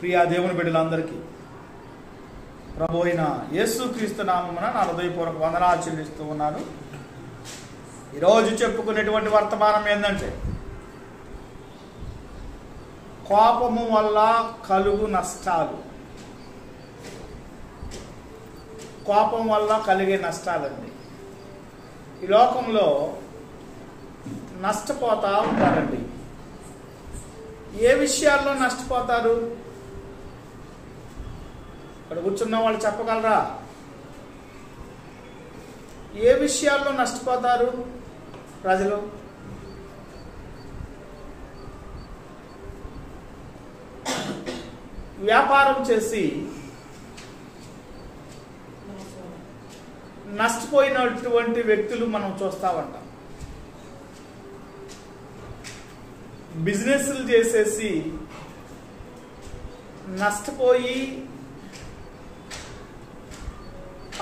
ప్రియా దేవుని బిడ్డలందరికీ ప్రభు అయిన యేసుక్రీస్తు నామమున నా హృదయపూర్వక వందనాలు చెల్లిస్తూ ఉన్నాను. ఈరోజు చెప్పుకునేటువంటి వర్తమానం ఏంటంటే కోపము వల్ల కలుగు నష్టాలు. కోపం వల్ల కలిగే నష్టాలండి. ఈ లోకంలో నష్టపోతా ఉంటారండి. ఏ విషయాల్లో నష్టపోతారు? ఇక్కడ కూర్చున్న వాళ్ళు చెప్పగలరా? ఏ విషయాల్లో నష్టపోతారు ప్రజలు? వ్యాపారం చేసి నష్టపోయినటువంటి వ్యక్తులు మనం చూస్తా ఉంటాం. బిజినెస్లు చేసేసి నష్టపోయి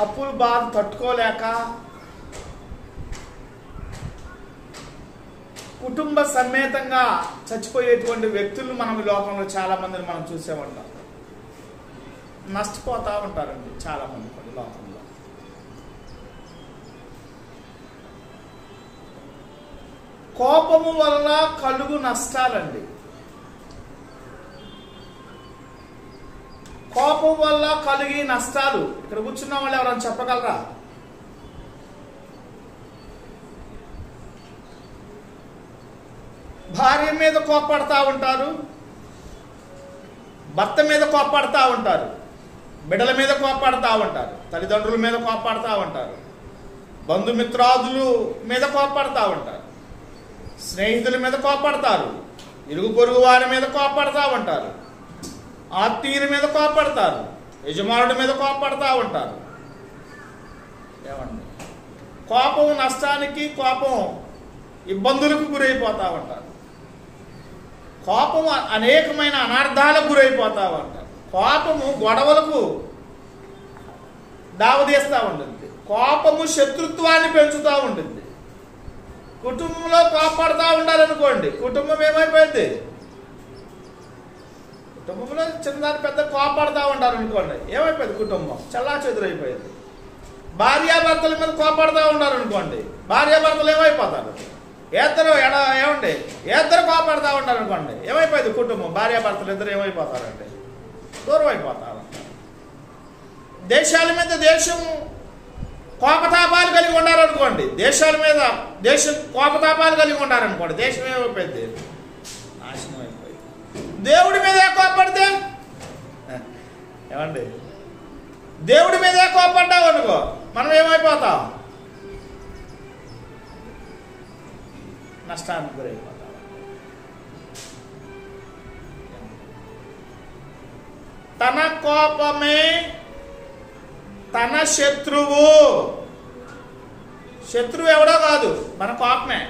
అప్పులు బాధ తట్టుకోలేక కుటుంబ సమేతంగా చచ్చిపోయేటువంటి వ్యక్తులు మనం ఈ లోకంలో చాలా మందిని మనం చూసే ఉంటాం. నష్టపోతా ఉంటారండి చాలా మంది లోకంలో. కోపము వల్ల కలుగు నష్టాలండి. కోపం వల్ల కలిగే నష్టాలు ఇక్కడ కూర్చున్న వాళ్ళు ఎవరైనా చెప్పగలరా? భార్య మీద కోపడతా ఉంటారు, భర్త మీద కోపడతా ఉంటారు, బిడ్డల మీద కోపడతా ఉంటారు, తల్లిదండ్రుల మీద కోపడతా ఉంటారు, బంధుమిత్రాదులు మీద కోపడతా ఉంటారు, స్నేహితుల మీద కోపడతారు, ఇరుగు పొరుగు వారి మీద కోపడతా ఉంటారు, ఆత్మీయుల మీద కోపడతారు, యజమానుడి మీద కోపడతా ఉంటారు. ఏమండి? కోపం నష్టానికి, కోపం ఇబ్బందులకు గురైపోతూ ఉంటారు. కోపం అనేకమైన అనర్థాలకు గురైపోతూ ఉంటారు. కోపము గొడవలకు దావదీస్తూ ఉంటుంది. కోపము శత్రుత్వాన్ని పెంచుతూ ఉంటుంది. కుటుంబంలో కోపడతా ఉండాలనుకోండి, కుటుంబం ఏమైపోయింది? కుటుంబంలో చిన్నదాని పెద్ద కోపడతా ఉంటారు అనుకోండి, ఏమైపోయింది? కుటుంబం చల్లా చెదురైపోయింది. భార్యాభర్తల మీద కోపడతా ఉన్నారు అనుకోండి, భార్యాభర్తలు ఏమైపోతారు? ఇద్దరు కోపడతా ఉంటారు అనుకోండి, ఏమైపోయింది? కుటుంబం భార్యాభర్తలు ఇద్దరు ఏమైపోతారంటే దూరం అయిపోతారు. దేశాల మీద దేశం కోపతాపాలు కలిగి ఉన్నారనుకోండి, దేశాల మీద దేశం కోపతాపాలు కలిగి ఉన్నారనుకోండి, దేశం ఏమైపోయింది? నాశనం అయిపోయింది. దేవుడి మీద కోపడితే ఏమండి? దేవుడి మీద కోపడ్డావు అనుకో, మనం ఏమైపోతాం? నష్టానికి గురైపోతాం. తన కోపమే తన శత్రువు. శత్రువు ఎవడో కాదు, మన కోపమే.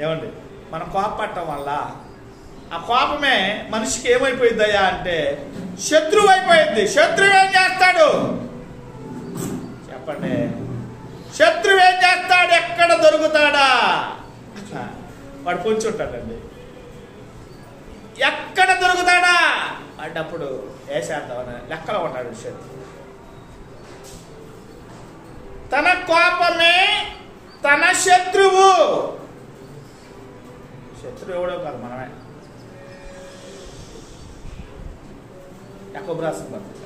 ఏమండి? మన కోపపడటం వల్ల ఆ కోపమే మనిషికి ఏమైపోయిద్దయ్యా అంటే శత్రువు అయిపోయింది. శత్రువు ఏం చేస్తాడు చెప్పండి? శత్రువు ఏం చేస్తాడు? ఎక్కడ దొరుకుతాడా? వాడు పొంచి ఉంటాడండి. ఎక్కడ దొరుకుతాడా అడ్డప్పుడు వేసేద్దామని లెక్కలో ఉంటాడు శత్రువు. తన కోపమే తన శత్రువు. శత్రువు ఎవడో కాదు, మనమే. యాకోబు రాసిన పత్రిక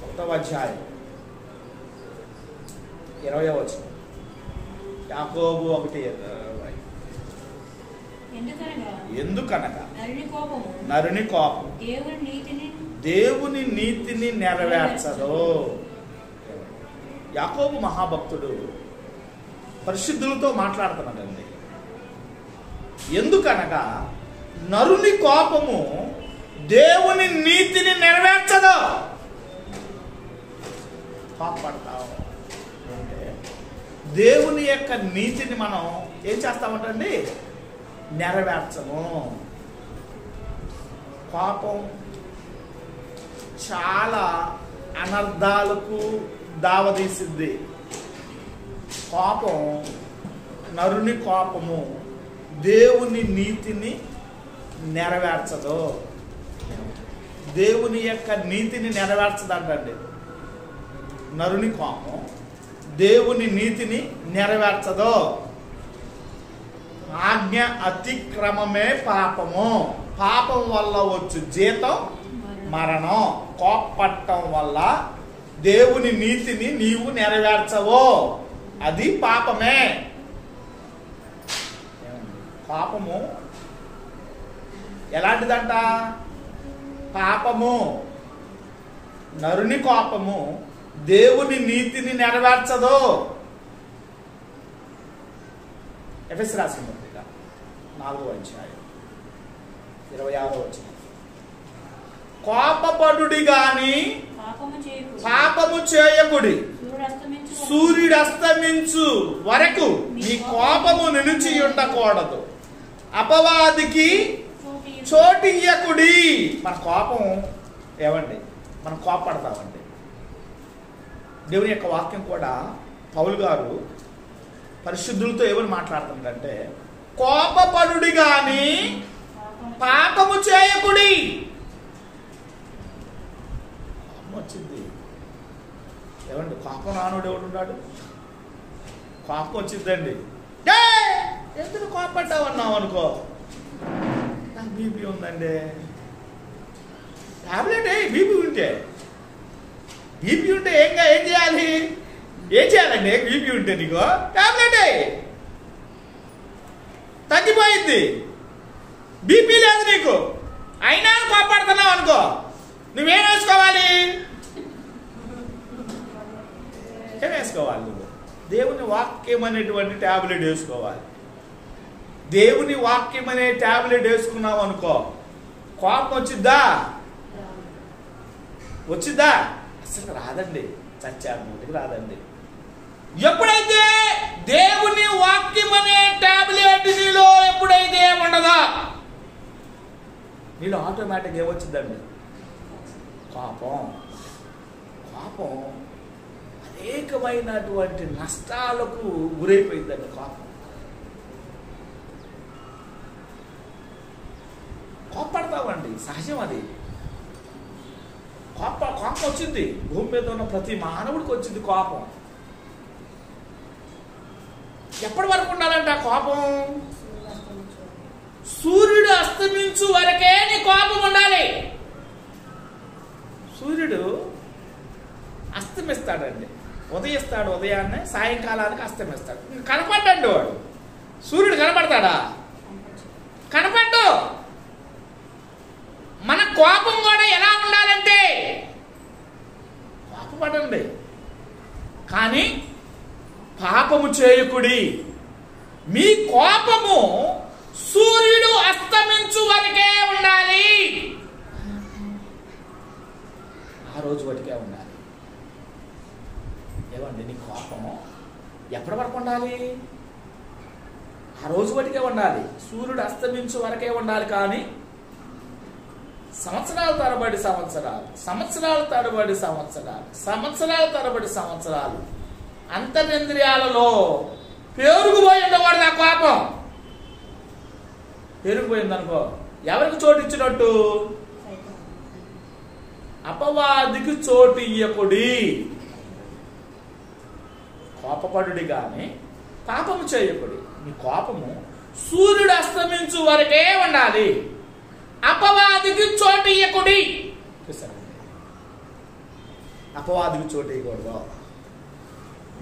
1వ అధ్యాయం 20వ వచనం. యాకోబు 1:20. ఎందుకనగా నరుని కోపం దేవుని నీతిని నెరవేర్చదు. యాకోబు మహాభక్తుడు పరిశుద్ధులతో మాట్లాడుతున్నాడండి. ఎందుకనగా నరుని కోపము దేవుని నీతిని నెరవేర్చదు. కోపడతావు అంటే దేవుని యొక్క నీతిని మనం ఏం చేస్తామంటండి? నెరవేర్చము. కోపం చాలా అనర్థాలకు దావదీసింది. కోపం, నరుని కోపము దేవుని నీతిని నెరవేర్చదు. దేవుని యొక్క నీతిని నెరవేర్చదంటండి. నరుని కోపం దేవుని నీతిని నెరవేర్చదు. ఆజ్ఞ అతిక్రమమే పాపము. పాపం వల్ల వచ్చు జీతం మరణం. కోపపట్టం వల్ల దేవుని నీతిని నీవు నెరవేర్చవు, అది పాపమే. పాపము ఎలాంటిదంట? పాపము, నరుని కోపము దేవుని నీతిని నెరవేర్చదు. ఎఫెసీ రాసిన పత్రిక 4వ అధ్యాయం 26వ వచనం. కోపపడుడి గాని పాపము చేయకుడి, సూర్యుడు అస్తమించు వరకు నీ కోపము నిలిచి ఉండకూడదు, అపవాదికి చోటు ఇయ్యకుడి. మన కోపం ఏమండి? మనం కోపపడతామండి. దేవుని యొక్క వాక్యం కూడా పౌలు గారు పరిశుద్ధులతో ఏమని మాట్లాడుతుందంటే, కోపపడుడి గాని పాపము చేయకుడి. వచ్చింది ఏమండి? కోపం రానుడు ఎవడు ఉన్నాడు? కోపం వచ్చిందండి. ఎందుకు కోపడ్డావు అన్నావు అనుకో, నాకు బీపీ ఉందండి, టాబ్లెట్ బీపీ ఉంటే ఏం చేయాలి? ఏం చేయాలండి? బీపీ ఉంటే నీకు టాబ్లెట్ తగ్గిపోయింది. బీపీ లేదు నీకు, అయినా కోపడుతున్నావు అనుకో, నువ్వేం వేసుకోవాలి? ఏం వేసుకోవాలి? నువ్వు దేవుని వాక్యం అనేటువంటి టాబ్లెట్ వేసుకోవాలి. దేవుని వాక్యం అనే టాబ్లెట్ వేసుకున్నావు అనుకో, కోపం వచ్చిద్దా? అసలు రాదండి, చచ్చానికి రాదండి. ఎప్పుడైతే దేవుని వాక్యం అనే టాబ్లెట్ నీలో ఎప్పుడైతే ఉండదా, నీలో ఆటోమేటిక్ ఏమొచ్చిందండి? కోపం అనేకమైనటువంటి నష్టాలకు గురైపోయిందండి. కోపడతామండి, సహజం అది. కోపం వచ్చింది. భూమి మీద ఉన్న ప్రతి మానవుడికి వచ్చింది కోపం. ఎప్పటి వరకు ఉండాలంట కోపం? సూర్యుడు అస్తమించు వరకే నీ కోపం ఉండాలి. సూర్యుడు అస్తమిస్తాడండి, ఉదయిస్తాడు ఉదయాన్నే, సాయంకాలానికి అస్తమిస్తాడు. కనపడ్డండి వాడు. సూర్యుడు కనపడతాడా? కనపడ్డు. మన కోపం కూడా ఎలా ఉండాలంటే, కోపపడండి కానీ పాపము చేయకుడి. మీ కోపము సూర్యుడు అస్తమించు వరకే ఉండాలి. ఆ రోజు వరకే ఉండాలి. ఏమండి? నీ కోపము ఎప్పటి వరకు ఉండాలి? ఆ రోజు వరకే ఉండాలి. సూర్యుడు అస్తమించు వరకే ఉండాలి. కానీ సంవత్సరాల తరబడి సంవత్సరాలు అంతరింద్రియాలలో పేరుకుపోయి ఉండకూడదు. ఆ కోపం పెరిగిపోయిందనుకో, ఎవరికి చోటు ఇచ్చినట్టు? అపవాదికి చోటు ఇయ్యకుడి. కోపపడుడి గాని పాపము చేయకుడి. మీ కోపము సూర్యుడు అస్తమించు వరకే ఉండాలి. అపవాదికి చోటు ఇయ్యకుడి. అపవాదికి చోటు ఇవ్వకూడదు.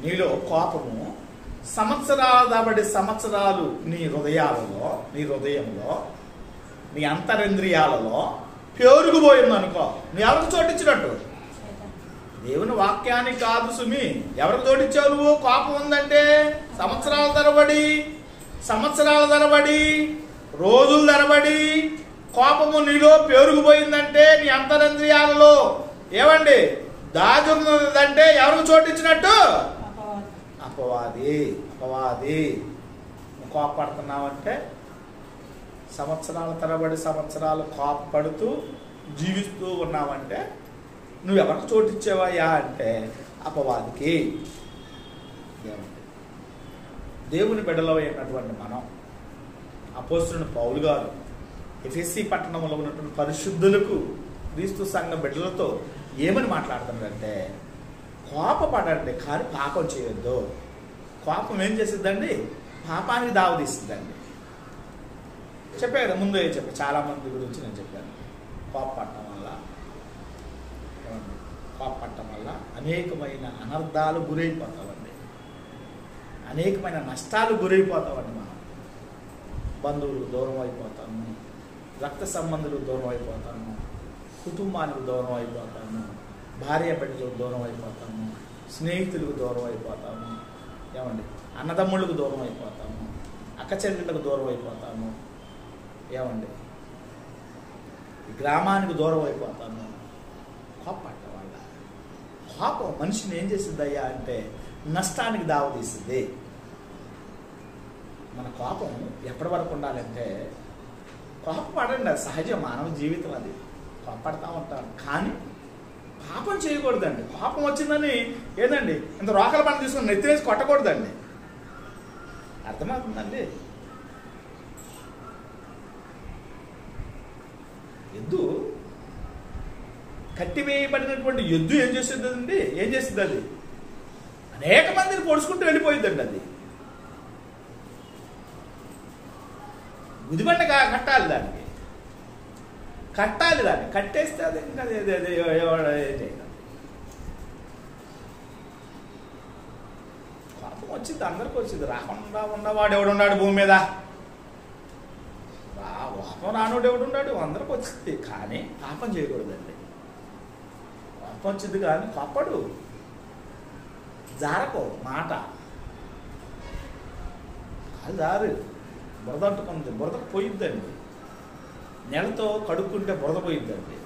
నీలో కోపము సంవత్సరాలు నీ హృదయంలో నీ అంతరింద్రియాలలో పేరుకుపోయింది అనుకో, నువ్వు ఎవరికి చోటిచ్చినట్టు? దేవుని వాక్యానికి కాదు సుమి. ఎవరికి చోటిచ్చావు నువ్వు? కోపం ఉందంటే సంవత్సరాల తరబడి రోజుల తరబడి కోపము నీలో పేరుకుపోయిందంటే నీ అంతరింద్రియాలలో ఏమండి దాగున్నదంటే ఎవరికి చోటిచ్చినట్టు? అపవాది. కోపడుతున్నావంటే సంవత్సరాల తరబడి కోపపడుతూ జీవిస్తూ ఉన్నావంటే నువ్వు ఎవరికి చోటిచ్చావయ్యా అంటే అపవాదికి. దేవుని బిడ్డలో అయినటువంటి మనం అపోస్తలుడైన పౌలు గారు ఎఫెసీ పట్టణంలో ఉన్నటువంటి పరిశుద్ధులకు క్రీస్తు సంఘ బిడ్డలతో ఏమని మాట్లాడుతున్నారంటే, కోపపడండి కానీ పాపం చేయొద్దు. కోపం ఏం చేసిద్దండి? పాపానికి దావతీస్తుందండి. చెప్పే కదా, ముందే చెప్పా, చాలామంది గురించి నేను చెప్పాను. కోపపడటం వల్ల అనేకమైన అనర్థాలు గురైపోతామండి, అనేకమైన నష్టాలు గురైపోతామండి. మనం బంధువులు దూరం అయిపోతాము, రక్త సంబంధులు దూరం అయిపోతాము, కుటుంబానికి దూరం అయిపోతాము, భార్య బిడ్డలకు దూరం అయిపోతాము, స్నేహితులకు దూరం అయిపోతాము, ఏమండి అన్నదమ్ముళ్ళకు దూరం అయిపోతాము, అక్క చెల్లెళ్ళకు దూరం అయిపోతాము, ఏమండి గ్రామానికి దూరం అయిపోతాము. కోపపడటం వల్ల. కోపం మనిషిని ఏం చేసిద్దయ్యా అంటే నష్టానికి దావతీస్తుంది. మన కోపం ఎప్పటి వరకు ఉండాలంటే, కోపపడండి, అది సహజ మానవ జీవితం, అది కోపపడతా ఉంటారు. కానీ పాపం చేయకూడదండి. కోపం వచ్చిందని ఏదండి ఇంత రోకల పని తీసుకుని నెత్తివేసి కొట్టకూడదండి. అర్థమవుతుందండి? ఎద్దు కట్టివేయబడినటువంటి ఎద్దు ఏం చేస్తుందండి? ఏం చేస్తుంది? అది అనేక మందిని పొడుచుకుంటూ వెళ్ళిపోయిందండి. అది గుదిబండ కట్టాలి, దానికి కట్టాలి, దాన్ని కట్టేస్తే అది ఇంకా కోపం వచ్చింది, అందరికి వచ్చింది. రాకుండా ఉన్నవాడు ఎవడున్నాడు భూమి మీద? కోపం రానుడు ఎవడున్నాడు? అందరికి వచ్చింది. కానీ పాపం చేయకూడదండి. కోపం వచ్చింది కానీ కోపడు, జారకో మాట అది జారు. బురద అంటుకుంది, బురదకు పోయిద్దండి. నెలతో కడుక్కుంటే బురద పోయిద్దండి.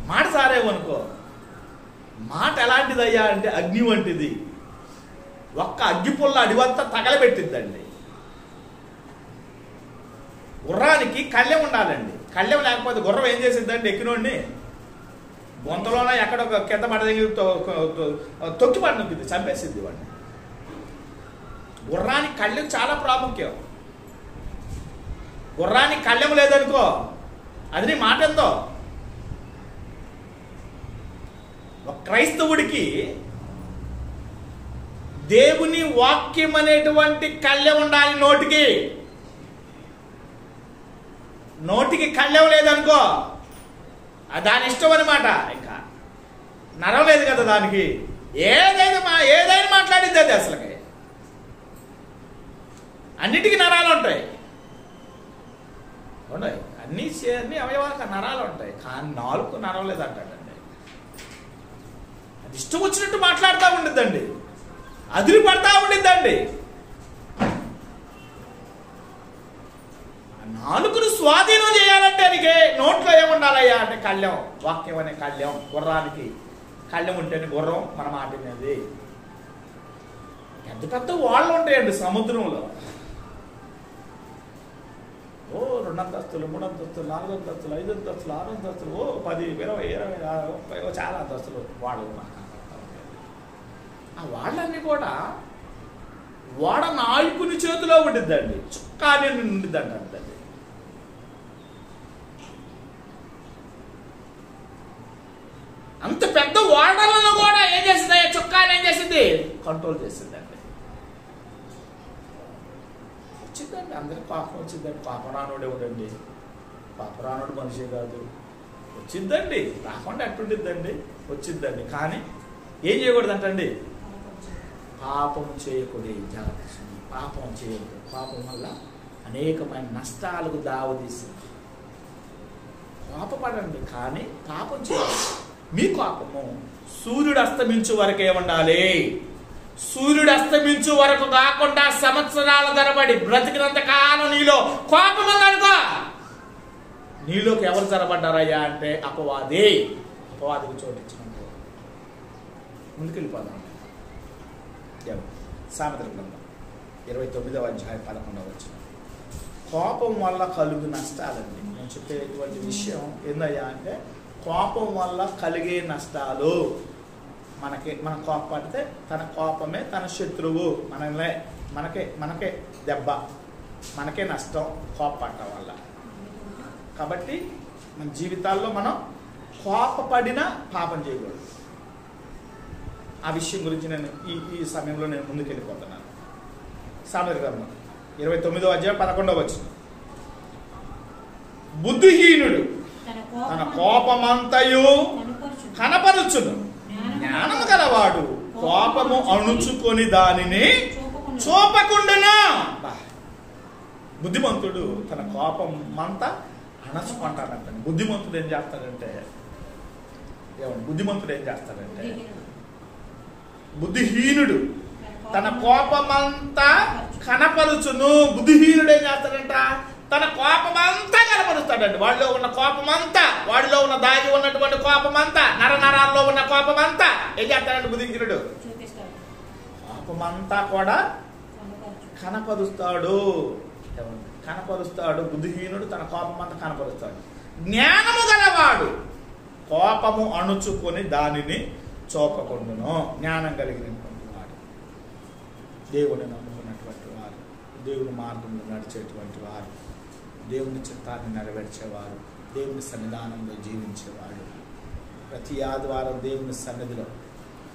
మాట సారేవనుకో, మాట ఎలాంటిదయ్యా అంటే అగ్ని వంటిది. ఒక్క అగ్గిపుల్ల అడివంతా తగలబెట్టిద్దండి. గుర్రానికి కళ్ళెం ఉండాలండి. కళ్ళెం లేకపోతే గుర్రం ఏం చేసిద్దండి? ఎక్కినోడిని గొంతలోన ఎక్కడ కింద పడ దగ్గర తొక్కి పడి నొక్కింది, చంపేసింది వాడిని. గుర్రానికి కళ్ళెం చాలా ప్రాముఖ్యం. గుర్రానికి కళ్ళెం లేదనుకో, అది నీ మాట ఎంతో. ఒక క్రైస్తవుడికి దేవుని వాక్యం అనేటువంటి కళ్ళెం ఉండాలి. నోటికి కళ్ళెం లేదనుకో, దాని ఇష్టం అనమాట. ఇంకా నరం లేదు కదా దానికి. ఏదైనా మాట్లాడిద్ది అది. అసలుకి అన్నిటికీ నరాలు ఉంటాయి. అన్ని అవయవాలకు నరాలు ఉంటాయి, కానీ నాలుగు నరం లేదంటాడండి. అది ఇష్టం వచ్చినట్టు మాట్లాడుతూ ఉండిద్దండి, అదిరి పడతా ఉండిద్దండి. నాలుగును స్వాధీనం చేయాలంటే నీకే నోట్లో ఏముండాలయ్యా అంటే కళ్ళెం, వాక్యం అనే కళ్ళెం. గుర్రానికి కళ్ళెం ఉంటేనే గుర్రం మన మాట వినేది. పెద్ద పెద్ద వాళ్ళు ఉంటాయండి సముద్రంలో. 2 అంతస్తులు, 3 అంతస్తులు, 4 అంతస్తులు, 5 అంతస్తులు, 6 అంతస్తులు, 10, 20, 20, 30 చాలా అంతస్తులు వాళ్ళు. ఆ వాళ్ళన్నీ కూడా వాడ నాయకుని చేతిలో ఉండిద్దండి. చుక్కాని ఉండిద్దండి. అంటది అంత పెద్ద వాడలను కూడా ఏం చేసింది? చుక్కాని ఏం చేసింది? కంట్రోల్ చేసిందండి. వచ్చిందండి, అందరికి పాపం వచ్చిందండి. పాపం రానుడు ఎవడండి? పాపం రానుడు మనిషే కాదు. వచ్చిందండి, రాకుండా ఎట్టుండిద్దండి? వచ్చిందండి. కానీ ఏం చేయకూడదంటండి? పాపం చేయకూడదు. జాగ్రత్త, పాపం చేయకూడదు. పాపం వల్ల అనేకమైన నష్టాలకు దావతీస్తుంది. కోపపడండి కానీ పాపం చేయాలి. మీ కోపము సూర్యుడు అస్తమించు వరకే ఉండాలి. సూర్యుడు అస్తమించు వరకు కాకుండా సంవత్సరాల తరబడి బ్రతికినంత కాలం నీలో కోపం ఉందనుకో, నీలోకి ఎవరు జరబడ్డారయ్యా అంటే అపవాదికి చోటించినట్టు. ముందుకెళ్ళిపోదాం. సామెతల గ్రంథం 29వ అధ్యాయం 11వ వచనం. కోపం వల్ల కలుగు నష్టాలండి. నేను చెప్పేటువంటి విషయం ఏందయ్యా అంటే కోపం వల్ల కలిగే నష్టాలు. మనం కోపపడితే తన కోపమే తన శత్రువు. మనల్ని మనకే దెబ్బ, మనకే నష్టం కోపపడటం వల్ల. కాబట్టి మన జీవితాల్లో మనం కోపపడినా పాపం చేయకూడదు. ఆ విషయం గురించి నేను ఈ సమయంలో నేను ముందుకు వెళ్ళిపోతున్నాను. సామెతల గ్రంథం 29వ అధ్యాయం 11వ వచనం. బుద్ధిహీనుడు తన కోపమంతయు కనపరుచును, జ్ఞానము గలవాడు కోపము అణుచుకొని దానిని చూపకుండును. బుద్ధిమంతుడు తన కోపం అంతా అణచుకుంటాడంట. బుద్ధిమంతుడు ఏం చేస్తాడంటే బుద్ధిహీనుడు తన కోపమంతా కనపరుచును. బుద్ధిహీనుడు ఏం చేస్తాడంట? తన కోపమంతా కనపరుస్తాడండి. వాడిలో ఉన్న కోపమంతా, వాడిలో ఉన్న దాగి ఉన్నటువంటి కోపమంతా, నరాల్లో ఉన్న కోపమంతా ఏం చేస్తాడంటే బుద్ధిహీనుడు కోపమంతా కూడా కనపరుస్తాడు. బుద్ధిహీనుడు తన కోపమంతా కనపరుస్తాడు. జ్ఞానము గలవాడు కోపము అణుచుకొని దానిని చూపకుండును. జ్ఞానం కలిగినటువంటి వాడు, దేవుని నమ్ముకున్నటువంటి వారు, దేవుని మార్గంలో నడిచేటువంటి వారు, దేవుని చిత్తాన్ని నెరవేర్చేవారు, దేవుని సన్నిధానంలో జీవించేవాడు, ప్రతి ఆదివారం దేవుని సన్నిధిలో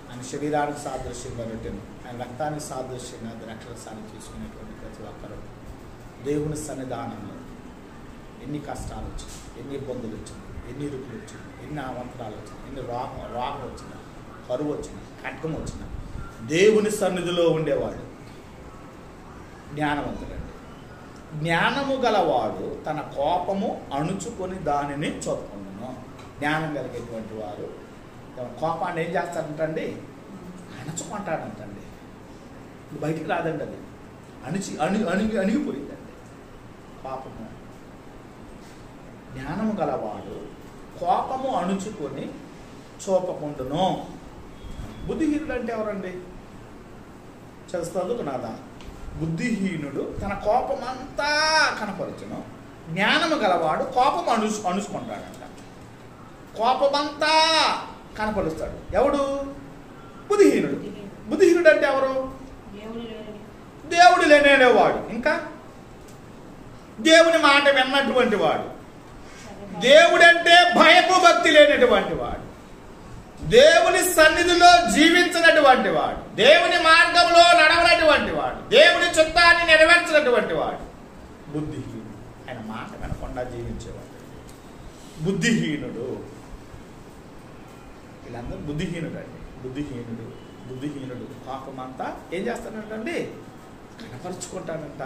ఆయన శరీరానికి సాదృశ్యంగా రొట్టెను, ఆయన రక్తానికి సాదృశ్యంగా ద్రాక్షరసాన్ని తీసుకునేటువంటి ప్రతి ఒక్కరు దేవుని సన్నిధానంలో ఎన్ని కష్టాలు వచ్చినాయి, ఎన్ని ఇబ్బందులు వచ్చినాయి, ఎన్ని ఇరుకులు వచ్చినాయి, ఎన్ని అవంతరాలు వచ్చినాయి, ఎన్ని రోగం వచ్చినా, కరువు వచ్చినా, ఖడ్గం వచ్చినా దేవుని సన్నిధిలో ఉండేవాడు జ్ఞానవంతుడండి. జ్ఞానము గలవాడు తన కోపము అణుచుకొని దానిని చూపకుండును. జ్ఞానం కలిగేటువంటి వారు కోపాన్ని ఏం చేస్తాడంటండి? అణుచుకుంటాడంటండి. బయటికి రాదండి, అది అణిగిపోయిందండి పాపము. జ్ఞానము గలవాడు కోపము అణుచుకొని చూపకుండును. బుద్ధిహీనుడు అంటే ఎవరండి? చదువుకున్నాదా? బుద్ధిహీనుడు తన కోపమంతా కనపరచును, జ్ఞానము గలవాడు కోపం అణుచుకుంటాడంట. కోపమంతా కనపరుస్తాడు. ఎవడు? బుద్ధిహీనుడు. బుద్ధిహీనుడు అంటే ఎవరు? దేవుడు లేనేవాడు, ఇంకా దేవుని మాట విన్నటువంటి వాడు, దేవుడంటే భయపు భక్తి లేనటువంటి వాడు, దేవుని సన్నిధిలో జీవించినటువంటి వాడు, దేవుని మార్గంలో నడవనటువంటి వాడు, దేవుని చిత్తాన్ని నెరవేర్చినటువంటి వాడు బుద్ధిహీనుడు. ఆయన మాట వినకుండా జీవించేవాడు బుద్ధిహీనుడు. వీళ్ళందరూ బుద్ధిహీనుడు అండి. బుద్ధిహీనుడు కోపమంతా ఏం చేస్తాడంటండి? కనపరుచుకుంటాడంట.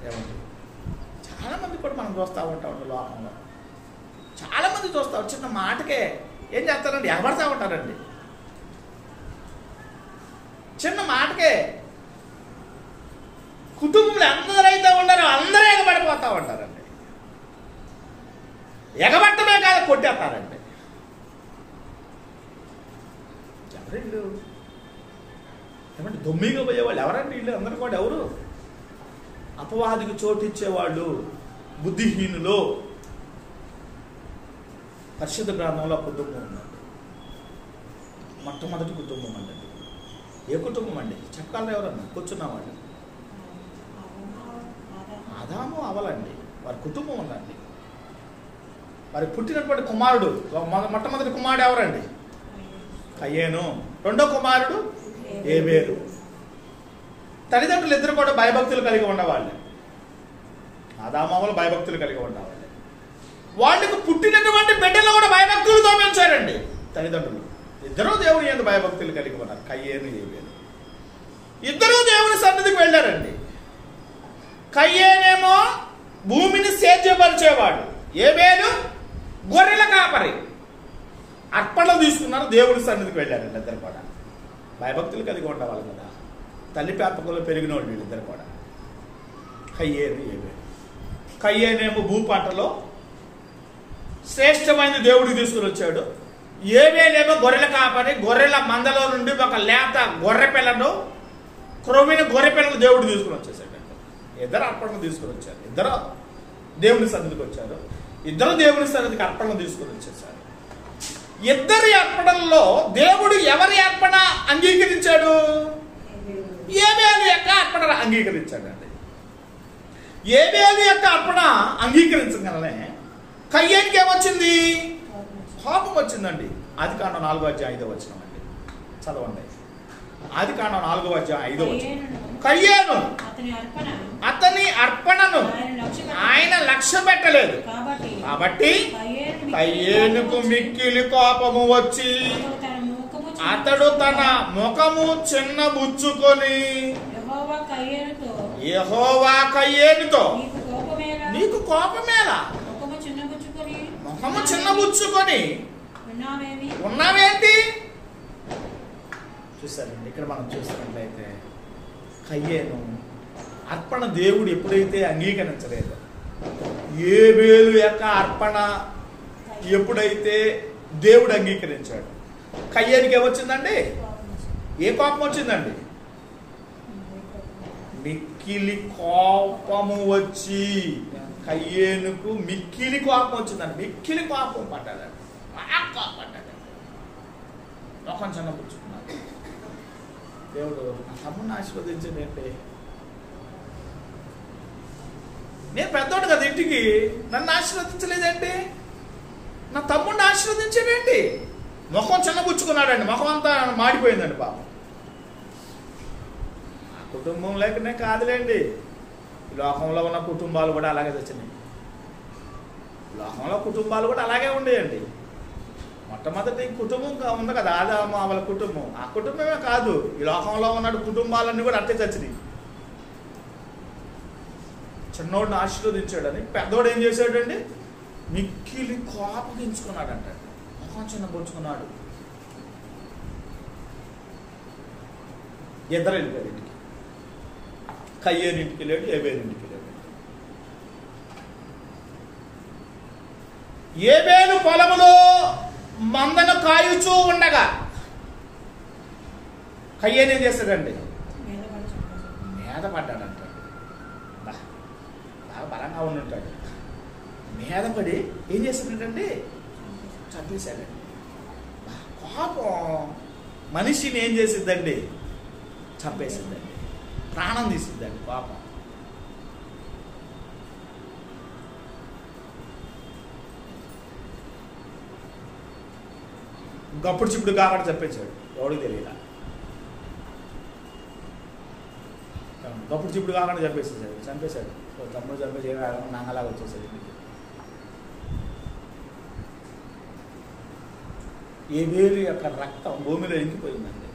ఏమండి? చాలా మంది కూడా మనం చూస్తూ ఉంటాం లోకంలో. చాలా మంది చూస్తాం, చిన్న మాటకే ఏం చేస్తారండి? ఎగబడతా ఉంటారండి. చిన్న మాటకే కుటుంబంలో అందరైతే ఉన్నారో అందరూ ఎగబడిపోతా ఉంటారండి. ఎగబట్టమే కాదు, కొట్టేస్తారండి. ఎవరండి? ఏమంటే దొమ్మిగా పోయేవాళ్ళు ఎవరండి? వీళ్ళు అందరూ కూడా ఎవరు? అపవాదికి చోటు ఇచ్చేవాళ్ళు బుద్ధిహీనులు. పరిశుద్ధ గ్రంథంలో కుటుంబం ఉందండి. మొట్టమొదటి కుటుంబం అండి. ఏ కుటుంబం అండి? చెప్పగలరు ఎవరన్నా? కూర్చున్నవాళ్ళు ఆదాము అవలండి. వారి కుటుంబం ఉందండి. వారి పుట్టినటువంటి కుమారుడు, మొట్టమొదటి కుమారుడు ఎవరండి? కయ్యేను. రెండో కుమారుడు ఏబేలు. తల్లిదండ్రులు ఇద్దరు కూడా భయభక్తులు కలిగి ఉండేవాళ్ళు. ఆదామావులు భయభక్తులు కలిగి ఉండేవాళ్ళు. వాళ్ళకు పుట్టినటువంటి బిడ్డలు కూడా భయభక్తులతో పెంచారండి తల్లిదండ్రులు. ఇద్దరూ దేవుని యందు భయభక్తులు కలిగి ఉన్నారు. కయ్యేను ఏబేలు ఇద్దరూ దేవుని సన్నిధికి వెళ్ళారండి. కయ్యేనేమో భూమిని సేద్యపరిచేవాడు, ఏబేలు గొర్రెల కాపరి. అర్పణలు తీసుకున్నారు, దేవుని సన్నిధికి వెళ్ళారండి. ఇద్దరు కూడా భయభక్తులు కలిగి ఉండేవాళ్ళు కదా. తల్లి పెంపకంలో పెరిగిన వాళ్ళు వీళ్ళిద్దరు కూడా. కయ్యేను ఏబేలు. కయ్యేనేమో భూపంటలో శ్రేష్టమైన దేవుడికి తీసుకుని వచ్చాడు. ఏబేలేమో గొర్రెల కాపరి. గొర్రెల మందలో నుండి ఒక లేత గొర్రె పిల్లను, క్రొవ్విన గొర్రె పిల్లను దేవుడు తీసుకుని వచ్చేసాడు. ఇద్దరు అర్పణలు తీసుకుని వచ్చారు. ఇద్దరు దేవుని సన్నిధికి వచ్చారు. ఇద్దరు దేవుని సన్నిధికి అర్పణలు తీసుకుని వచ్చేసారు. ఇద్దరి అర్పణల్లో దేవుడు ఎవరి అర్పణ అంగీకరించాడు? ఏబేలు యొక్క అర్పణ అంగీకరించాడండి. ఏబేలు యొక్క అర్పణ అంగీకరించగలనే కయ్యేనికి ఏమొచ్చింది? కోపం వచ్చిందండి. ఆదికాండం 4:5 అండి, చదవండి. ఆదికాండం 4:5 కయ్యేను అతని అర్పణను ఆయన లక్ష్య పెట్టలేదు కాబట్టి కయ్యేనుకు మిక్కిలి కోపము వచ్చి అతడు తన ముఖము చిన్నబుచ్చుకొని యెహోవా కయ్యేనుతో నీకు కోపమేలా, ముఖము చిన్నబుచ్చుకొని ఉన్నావేంటి? చూసారండి, ఇక్కడ మనం చూసినట్లయితే కయ్యేను అర్పణ దేవుడు ఎప్పుడైతే అంగీకరించలేదు, ఏబేలు యొక్క అర్పణ ఎప్పుడైతే దేవుడు అంగీకరించాడు, కయ్యేనికి ఏమొచ్చిందండి? ఏ కోపం వచ్చిందండి? మిక్కిలి కోపము వచ్చి, కయ్యేనుకు మిక్కిలి కోపం వచ్చిందండి. మిక్కిలి కోపం పడ్డాడండి, బాగా కోపం పడ్డాడు. లోకం చిన్నపుచ్చుకున్నాడు. దేవుడు నా తమ్ముడిని ఆశీర్వదించండి ఏంటి? నేను పెద్దోడు కదా ఇంటికి, నన్ను ఆశీర్వదించలేదేంటి? నా తమ్ముడిని ఆశీర్వదించాడేంటి? ముఖం చిన్నపుచ్చుకున్నాడండి, ముఖం అంతా మాడిపోయిందండి పాపం. ఆ కుటుంబం లేకనే కాదులేండి, ఈ లోకంలో ఉన్న కుటుంబాలు కూడా అలాగే తెచ్చినాయి. లోకంలో కుటుంబాలు కూడా అలాగే ఉండేయండి. మొట్టమొదటి కుటుంబం ఉంది కదా, ఆదాము వాళ్ళ కుటుంబం. ఆ కుటుంబమే కాదు, ఈ లోకంలో ఉన్న కుటుంబాలన్నీ కూడా అట్టే చచ్చినాయి. చిన్నోడిని ఆశీర్వదించాడని పెద్దోడు ఏం చేశాడండి? మిక్కిలి కోపగించుకున్నాడంట, ముఖం చిన్నబుచ్చుకున్నాడు. ఇద్దరు వెళ్ళిపోయారు ఇంటికి. కయ్యేను ఇంటికి వెళ్ళాడు, ఏబేలు ఇంటికి వెళ్ళాడు. ఏబేలు పొలములో మందను కాయుచూ ఉండగా కయ్యేను ఏం చేస్తాడండి? మీద పడ్డాడంట. బాగా బలంగా ఉండుంటాడు. మీద పడి ఏం చేస్తాడంటే చంపేశాడండి. కోపం మనిషిని ఏం చేసిద్దండి? చంపేసిద్దండి, ప్రాణం తీసిద్దండి కోపం. గప్పుడు చిప్పుడు కాబట్టి చంపేశాడు, ఎవడికి తెలియదా? గప్పుడు చిప్పుడు కాకుండా చంపేశాడు. తమ్ముడు చంపేసి నంగలాగా వచ్చేసాడు ఇంటికి. ఏబేలు యొక్క రక్తం భూమిలో ఇంకిపోయిందండి.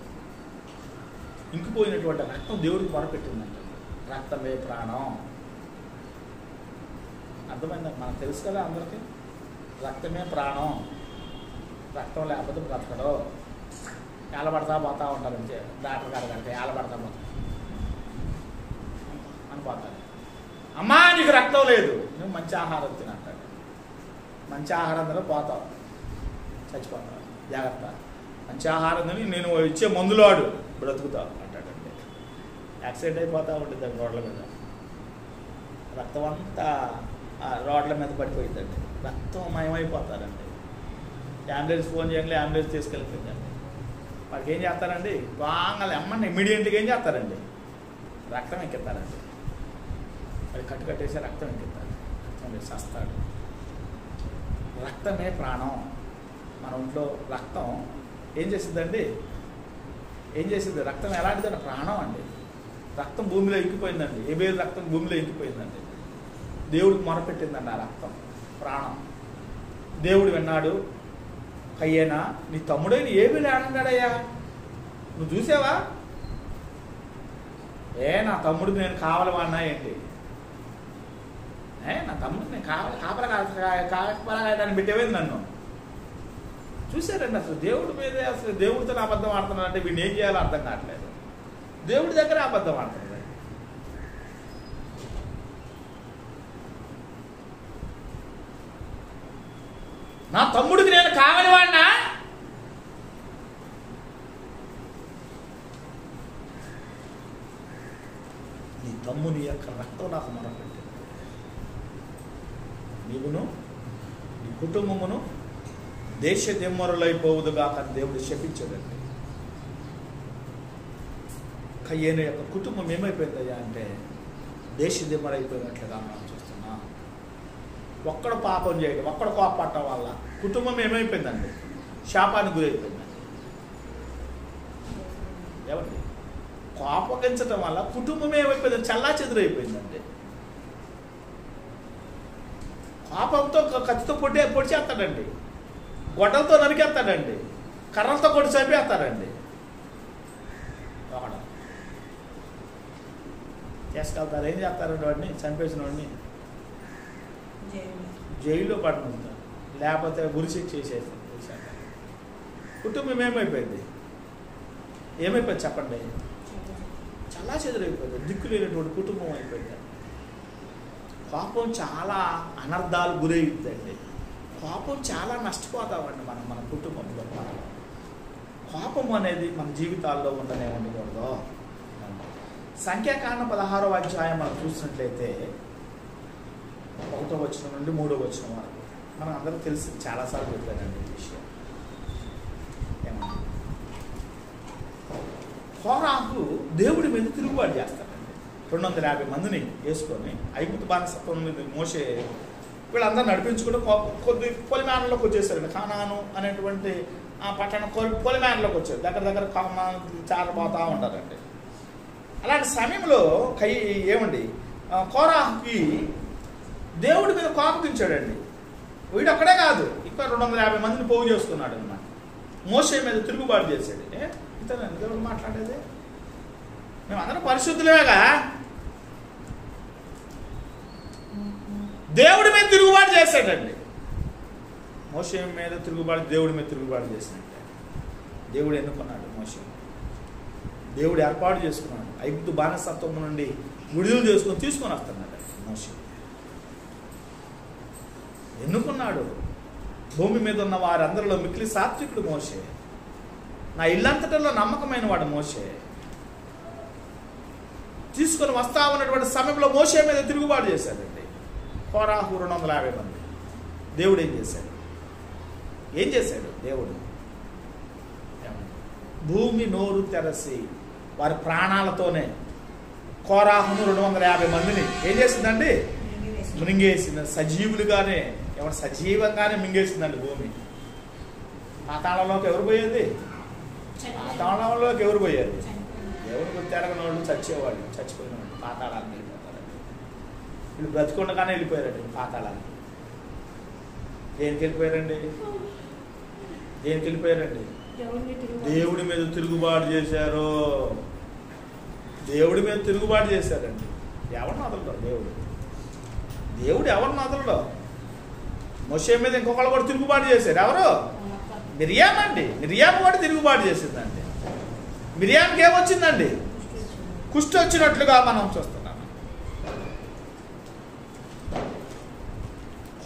ఇంకిపోయినటువంటి రక్తం దేవుడికి మొరపెట్టిందండి. రక్తమే ప్రాణం. అర్థమైందండి, మనకు తెలుసు కదా అందరికీ. రక్తమే ప్రాణం, రక్తం లేకపోతే బ్రతకడు. ఏలబడతా పోతా ఉంటారు, డాక్టర్ గారు కంటే ఏలబడతా పోతా అని పోతారు. అమ్మా నీకు రక్తం లేదు, నువ్వు మంచి ఆహారం తినంటాడు. మంచి ఆహారం తిన పోతావు, చచ్చిపోతావు, జాగ్రత్త. మంచి ఆహారం తిని నేను ఇచ్చే మందులో ఆడు బ్రతుకుతావు అంటాడండి. యాక్సిడెంట్ అయిపోతూ ఉంటుంది రోడ్ల మీద, రక్తం అంతా రోడ్ల మీద పడిపోయిందండి, రక్తం మయమైపోతారండి. అంబులెన్స్ ఫోన్ చేయండి, అంబులెన్స్ తీసుకెళ్ళిపోయిందండి. వాడికి ఏం చేస్తారండి? బాగా అమ్మని ఇమ్మీడియట్గా ఏం చేస్తారండి? రక్తం ఎక్కిస్తారండి. అది కట్టేసి రక్తం ఎక్కిస్తారు, రక్తం వేసి వస్తాడు. రక్తమే ప్రాణం. మన ఒంట్లో రక్తం ఏం చేసిద్దండి? ఏం చేసింది? రక్తం ఎలాంటిదంటే ప్రాణం అండి. రక్తం భూమిలో ఇంకిపోయిందండి. ఏబేలు రక్తం భూమిలో ఇంకిపోయిందండి. దేవుడికి మొరపెట్టిందండి ఆ రక్తం, ప్రాణం. దేవుడు విన్నాడు. కయ్యేనా, నీ తమ్ముడైన ఏబేలు ఏడన్నాడయ్యా, నువ్వు చూసావా? నా తమ్ముడికి నేను కావాలన్నా ఏంటి? నా తమ్ముడికి నేను కాపలా పెట్టేవేది నన్ను. చూసారండి, అసలు దేవుడి మీదే, అసలు దేవుడితో అబద్ధం ఆడుతున్నాడంటే వీడిని ఏం చేయాలో అర్థం కావట్లేదు. దేవుడి దగ్గర అబద్ధం ఆడుతున్నాడు. నా తమ్ముడికి నేను కావాలి వాడినా? నీ తమ్ముని యొక్క రక్తం నాకు మొరపెట్టింది. నీవును నీ కుటుంబమును దేశ దిమ్మరులైపోవుదుగా కానీ దేవుడు శపించాడండి. కయ్యేను యొక్క కుటుంబం ఏమైపోయిందయ్యా అంటే దేశదిమ్మరైపోయినట్లుగా మనం చూస్తున్నాం. ఒక్కడు పాపం చేయడం, ఒక్కడు కోపపడటం వల్ల కుటుంబం ఏమైపోయిందండి? శాపానికి గురైపోయిందండి. ఏమండి? కోపగించడం వల్ల కుటుంబం ఏమైపోయింది? చల్లా చెదురైపోయిందండి. కోపంతో కత్తితో పొడిచేస్తాడండి, గొడ్డలతో నరికేస్తాడండి, కర్రలతో కొట్టి చంపేస్తాడండి. ఒకడు చేసుకెళ్తారు. ఏం చేస్తారండి? వాడిని చంపేసిన వాడిని జైల్లో పడుతుంటారు, లేకపోతే గురిశిక్ష చేసేస్తారు. కుటుంబం ఏమైపోయింది? ఏమైపోయింది చెప్పండి? చాలా చెదురైపోయింది. దిక్కు లేనటువంటి కుటుంబం అయిపోయింది. కోపం చాలా అనర్థాలు గురవుతుందండి. కోపం చాలా నష్టపోతామండి మన కుటుంబంలో. కోపం అనేది మన జీవితాల్లో ఉండనే ఉండకూడదు. సంఖ్యాకాండం 16వ అధ్యాయం మనం చూసినట్లయితే 1వ వచనం నుండి 3వ వచనం వరకు మనం అందరూ తెలిసి చాలాసార్లు చెప్పానండి ఈ విషయం. ఏమన్నా కోరాహు దేవుడి మీద తిరుగుబాటు చేస్తాడండి. 250 మందిని వేసుకొని ఐగుప్తు బానిసత్వం మీద మోసే వీళ్ళందరూ నడిపించుకుంటూ కొద్ది పొలిమేరలోకి వచ్చేసారండి. కానాను అనేటువంటి ఆ పట్టణం పొలిమేరలోకి వచ్చారు. దగ్గర చారబోతా ఉంటారండి. అలాంటి సమయంలో ఏమండి కోరాహుకి దేవుడి మీద కోపగించాడండి. వీడు ఒక్కడే కాదు, ఇంకా 250 మందిని పోగు చేసుకున్నాడు అన్నమాట. మోసే మీద తిరుగుబాటు చేశాడు. ఇంతేనండి దేవుడు మాట్లాడేది. మేమందరం పరిశుద్ధులేగా, దేవుడి మీద తిరుగుబాటు చేశాడండి. మోసే మీద తిరుగుబాటు, దేవుడి మీద తిరుగుబాటు చేసినట్టే. దేవుడు ఎన్నుకున్నాడు మోసే, దేవుడు ఏర్పాటు చేసుకున్నాడు. ఐగుప్తు బానిసత్వం నుండి విడుదల చేసుకొని తీసుకొని వస్తున్నాడు మోసే. ఎన్నుకున్నాడు. భూమి మీద ఉన్న వారందరిలో మిక్కిలి సాత్వికుడు మోసే. నా ఇల్లంతటిలో నమ్మకమైన వాడు మోసే. తీసుకొని వస్తా ఉన్నటువంటి సమయంలో మోసే మీద తిరుగుబాటు చేశాడండి కోరాహు 250 మంది. దేవుడు ఏం చేశాడు? దేవుడు భూమి నోరు తెరసి వారి ప్రాణాలతోనే కోరాహును 250 మందిని ఏం చేసిందండి? మింగేసింది. సజీవులుగానే, ఎవరు సజీవంగానే మింగేసిందండి భూమి. పాతాళంలోకి ఎవరు పోయేది? పాతాళంలోకి ఎవరు పోయేది? ఎవరు తెరగని వాళ్ళు చచ్చేవాళ్ళు, చచ్చిపోయిన వాళ్ళు పాతాళానికి వెళ్ళిపోతారండి. వీళ్ళు బ్రతికుండగానే వెళ్ళిపోయారండి పాతాళానికి. దేనికి వెళ్ళిపోయారండి? దేవుడి మీద తిరుగుబాటు చేశారు. దేవుడి మీద తిరుగుబాటు చేశారండి. ఎవరిని వదలడో దేవుడు ఎవరిని వదలడో. మోషే మీద ఇంకొకళ్ళు కూడా తిరుగుబాటు చేశారు. ఎవరు? మిరియాం అండి. మిరియాం కూడా తిరుగుబాటు చేసిందండి. మిరియానికి ఏమొచ్చిందండి? కుష్టి వచ్చినట్లుగా మనం చూస్తున్నాం.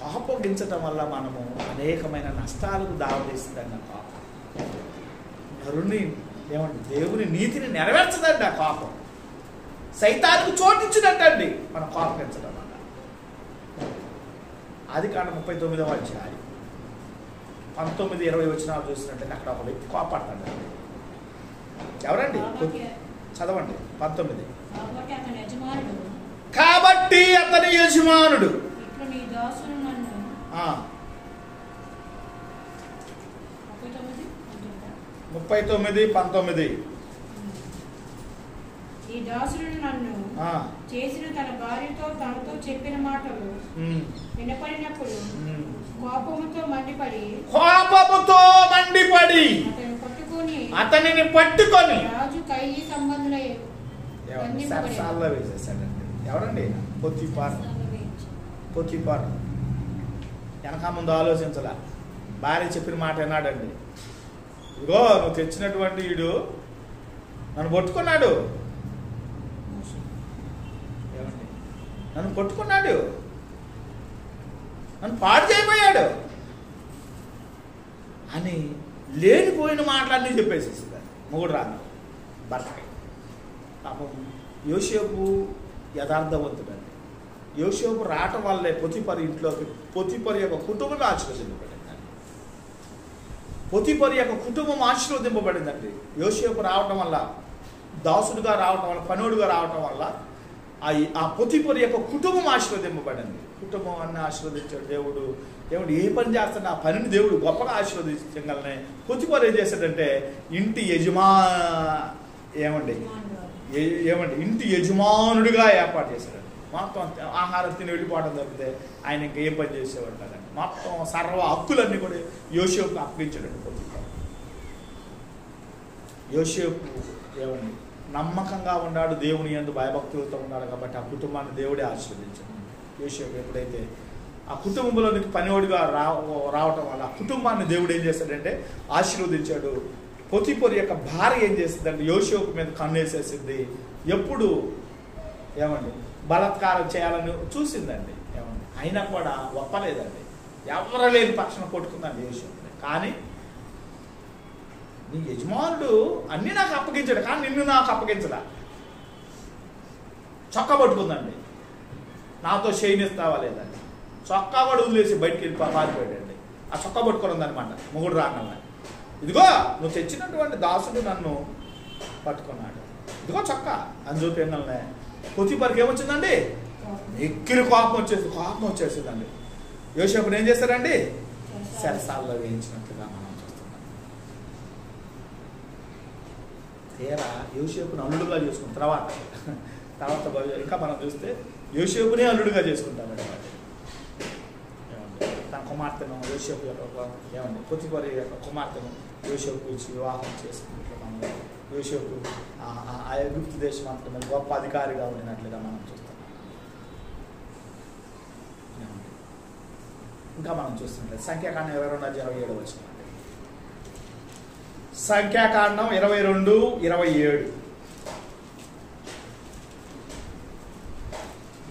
కోపగించటం వల్ల మనము అనేకమైన నష్టాలకు దావతీస్తుందండి. ఆ కోపం నరుని ఏమండి దేవుని నీతిని నెరవేర్చదండి. ఆ కోపం సైతానికి చోటించినట్టండి మనం కోపగించడం వల్ల. ఆదికాండం 39వ అధ్యాయం 19-20 వచనాలు చూసినట్టండి. అక్కడ ఒక వ్యక్తి కోపడతాడు. ఎవరండి? చదవండి 19. కాబట్టి అతని యజమానుడు 39-19 ఈ దాసుడు నన్ను చేసిన తన భార్యతో తనతో చెప్పిన మాటలు వినపడినప్పుడు కోపముతో మండిపడి అతనిని పట్టుకొని రాజు కయ్యి సంబంధులై వేసేసాడండి. ఎవరండి? పొతిఫార్ వెనక ముందు ఆలోచించాల. భార్య చెప్పిన మాట విన్నాడండి. ఇగో నువ్వు తెచ్చినటువంటి వీడు నన్ను పట్టుకున్నాడు, నన్ను పాడు చేయబోయాడు అని లేనిపోయిన మాటలన్నీ చెప్పేసేసింది మొగుడు రాను భర్తకి. పాపం యోసేపు యథార్థవంతుడండి. యోసేపు రావటం వల్లే పొతిఫర్ ఇంట్లోకి పొతిఫర్ యొక్క కుటుంబం ఆశీర్వదింపబడిందండి. పొతిఫర్ యొక్క కుటుంబం ఆశీర్వదింపబడిందండి యోసేపు రావటం వల్ల. దాసుడుగా రావటం వల్ల, పనుడుగా రావటం వల్ల ఆ పొతిపొరి యొక్క కుటుంబం ఆశీర్వదింపబడింది. కుటుంబం అన్ని ఆశీర్వదించాడు దేవుడు. దేవుడు ఏ పని చేస్తాడు ఆ పనిని దేవుడు గొప్పగా ఆశీర్వదించగలనే. పొతిపొరి ఏం చేశాడంటే ఇంటి ఇంటి యజమానుడిగా ఏర్పాటు చేశాడు. మొత్తం ఆహారం తిని వెళ్ళిపోవడం తప్పితే ఆయన ఇంకా ఏం పని చేసేవాడు కదండి. మొత్తం సర్వ హక్కులన్నీ కూడా యోసేపుకు అప్పగించాడండి పొతిపొరి. యోసేపు ఏమండి నమ్మకంగా ఉన్నాడు, దేవుని యందు భయభక్తులతో ఉన్నాడు కాబట్టి ఆ కుటుంబాన్ని దేవుడే ఆశీర్వదించాడు. యోసేపు ఎప్పుడైతే ఆ కుటుంబంలోనికి పనివాడిగా రావటం వల్ల ఆ కుటుంబాన్ని దేవుడు ఏం చేశాడంటే ఆశీర్వదించాడు. పొతిపొరి యొక్క భార్య ఏం చేసిందంటే యోసేపు మీద కన్నేసేసింది. ఎప్పుడు ఏమండి బలాత్కారం చేయాలని చూసిందండి. ఏమండి అయినా కూడా ఒప్పలేదండి. ఎవరు లేని పక్షాన కొట్టుకుందండి యోసేపుని. కానీ నీ యజమానుడు అన్నీ నాకు అప్పగించాడు, కానీ నిన్ను నాకు అప్పగించడా. చొక్కా పట్టుకుందండి, నాతో చేయనిస్తావా లేదండి. చొక్కా కూడా వదిలేసి బయటికి వెళ్ళి పారిపోయాడండి. ఆ చొక్కా పట్టుకొని ఉందనమాట మొగుడు రాగానే. ఇదిగో నువ్వు తెచ్చినటువంటి దాసుడు నన్ను పట్టుకున్నాడు, ఇదిగో చొక్కా అని చూపించగలనే. పొతిపొరికి ఏమొచ్చిందండి? ఎక్కిరి కోపం వచ్చేసిందండి. యోసేపుని ఏం చేశారండి? చెరసాలలో వేయించినట్లుగా మనం చూస్తున్నాం. తీరా యోసేపుని అల్లుడుగా చేసుకున్న తర్వాత ఇంకా మనం చూస్తే యోసేపునే అల్లుడుగా చేసుకుంటామండి. తన కుమార్తెను యోసేపు యొక్క ఏమండి పొతిపొరి యొక్క కుమార్తెను యోసేపు ఇచ్చి వివాహం చేసుకున్నట్లు మనం యోసేపు ఆ ఐగుప్తు దేశం అంతా గొప్ప అధికారిగా ఉండినట్లుగా మనం చూస్తాం. ఇంకా మనం చూస్తుంటే సంఖ్యాకాండం 22:27 సంఖ్యాకాండం 22:27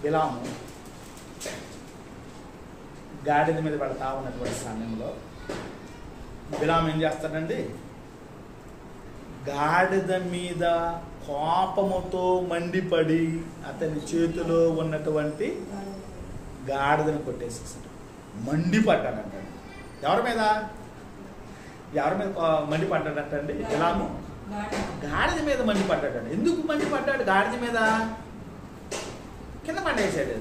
బిలాము గాడిద మీద పెడతా ఉన్నటువంటి సమయంలో బిలాము ఏం చేస్తాడండి? గాడిద మీద కోపముతో మండిపడి అతని చేతిలో ఉన్నటువంటి గాడిదను కొట్టేసేసాడు. మండిపడ్డాడంటండి. ఎవరి మీద మండిపడ్డాడంటండి? బిలాము గాడిద మీద మండిపడ్డాడండి. ఎందుకు మండిపడ్డాడు గాడిద మీద? కింద పడేసాడు.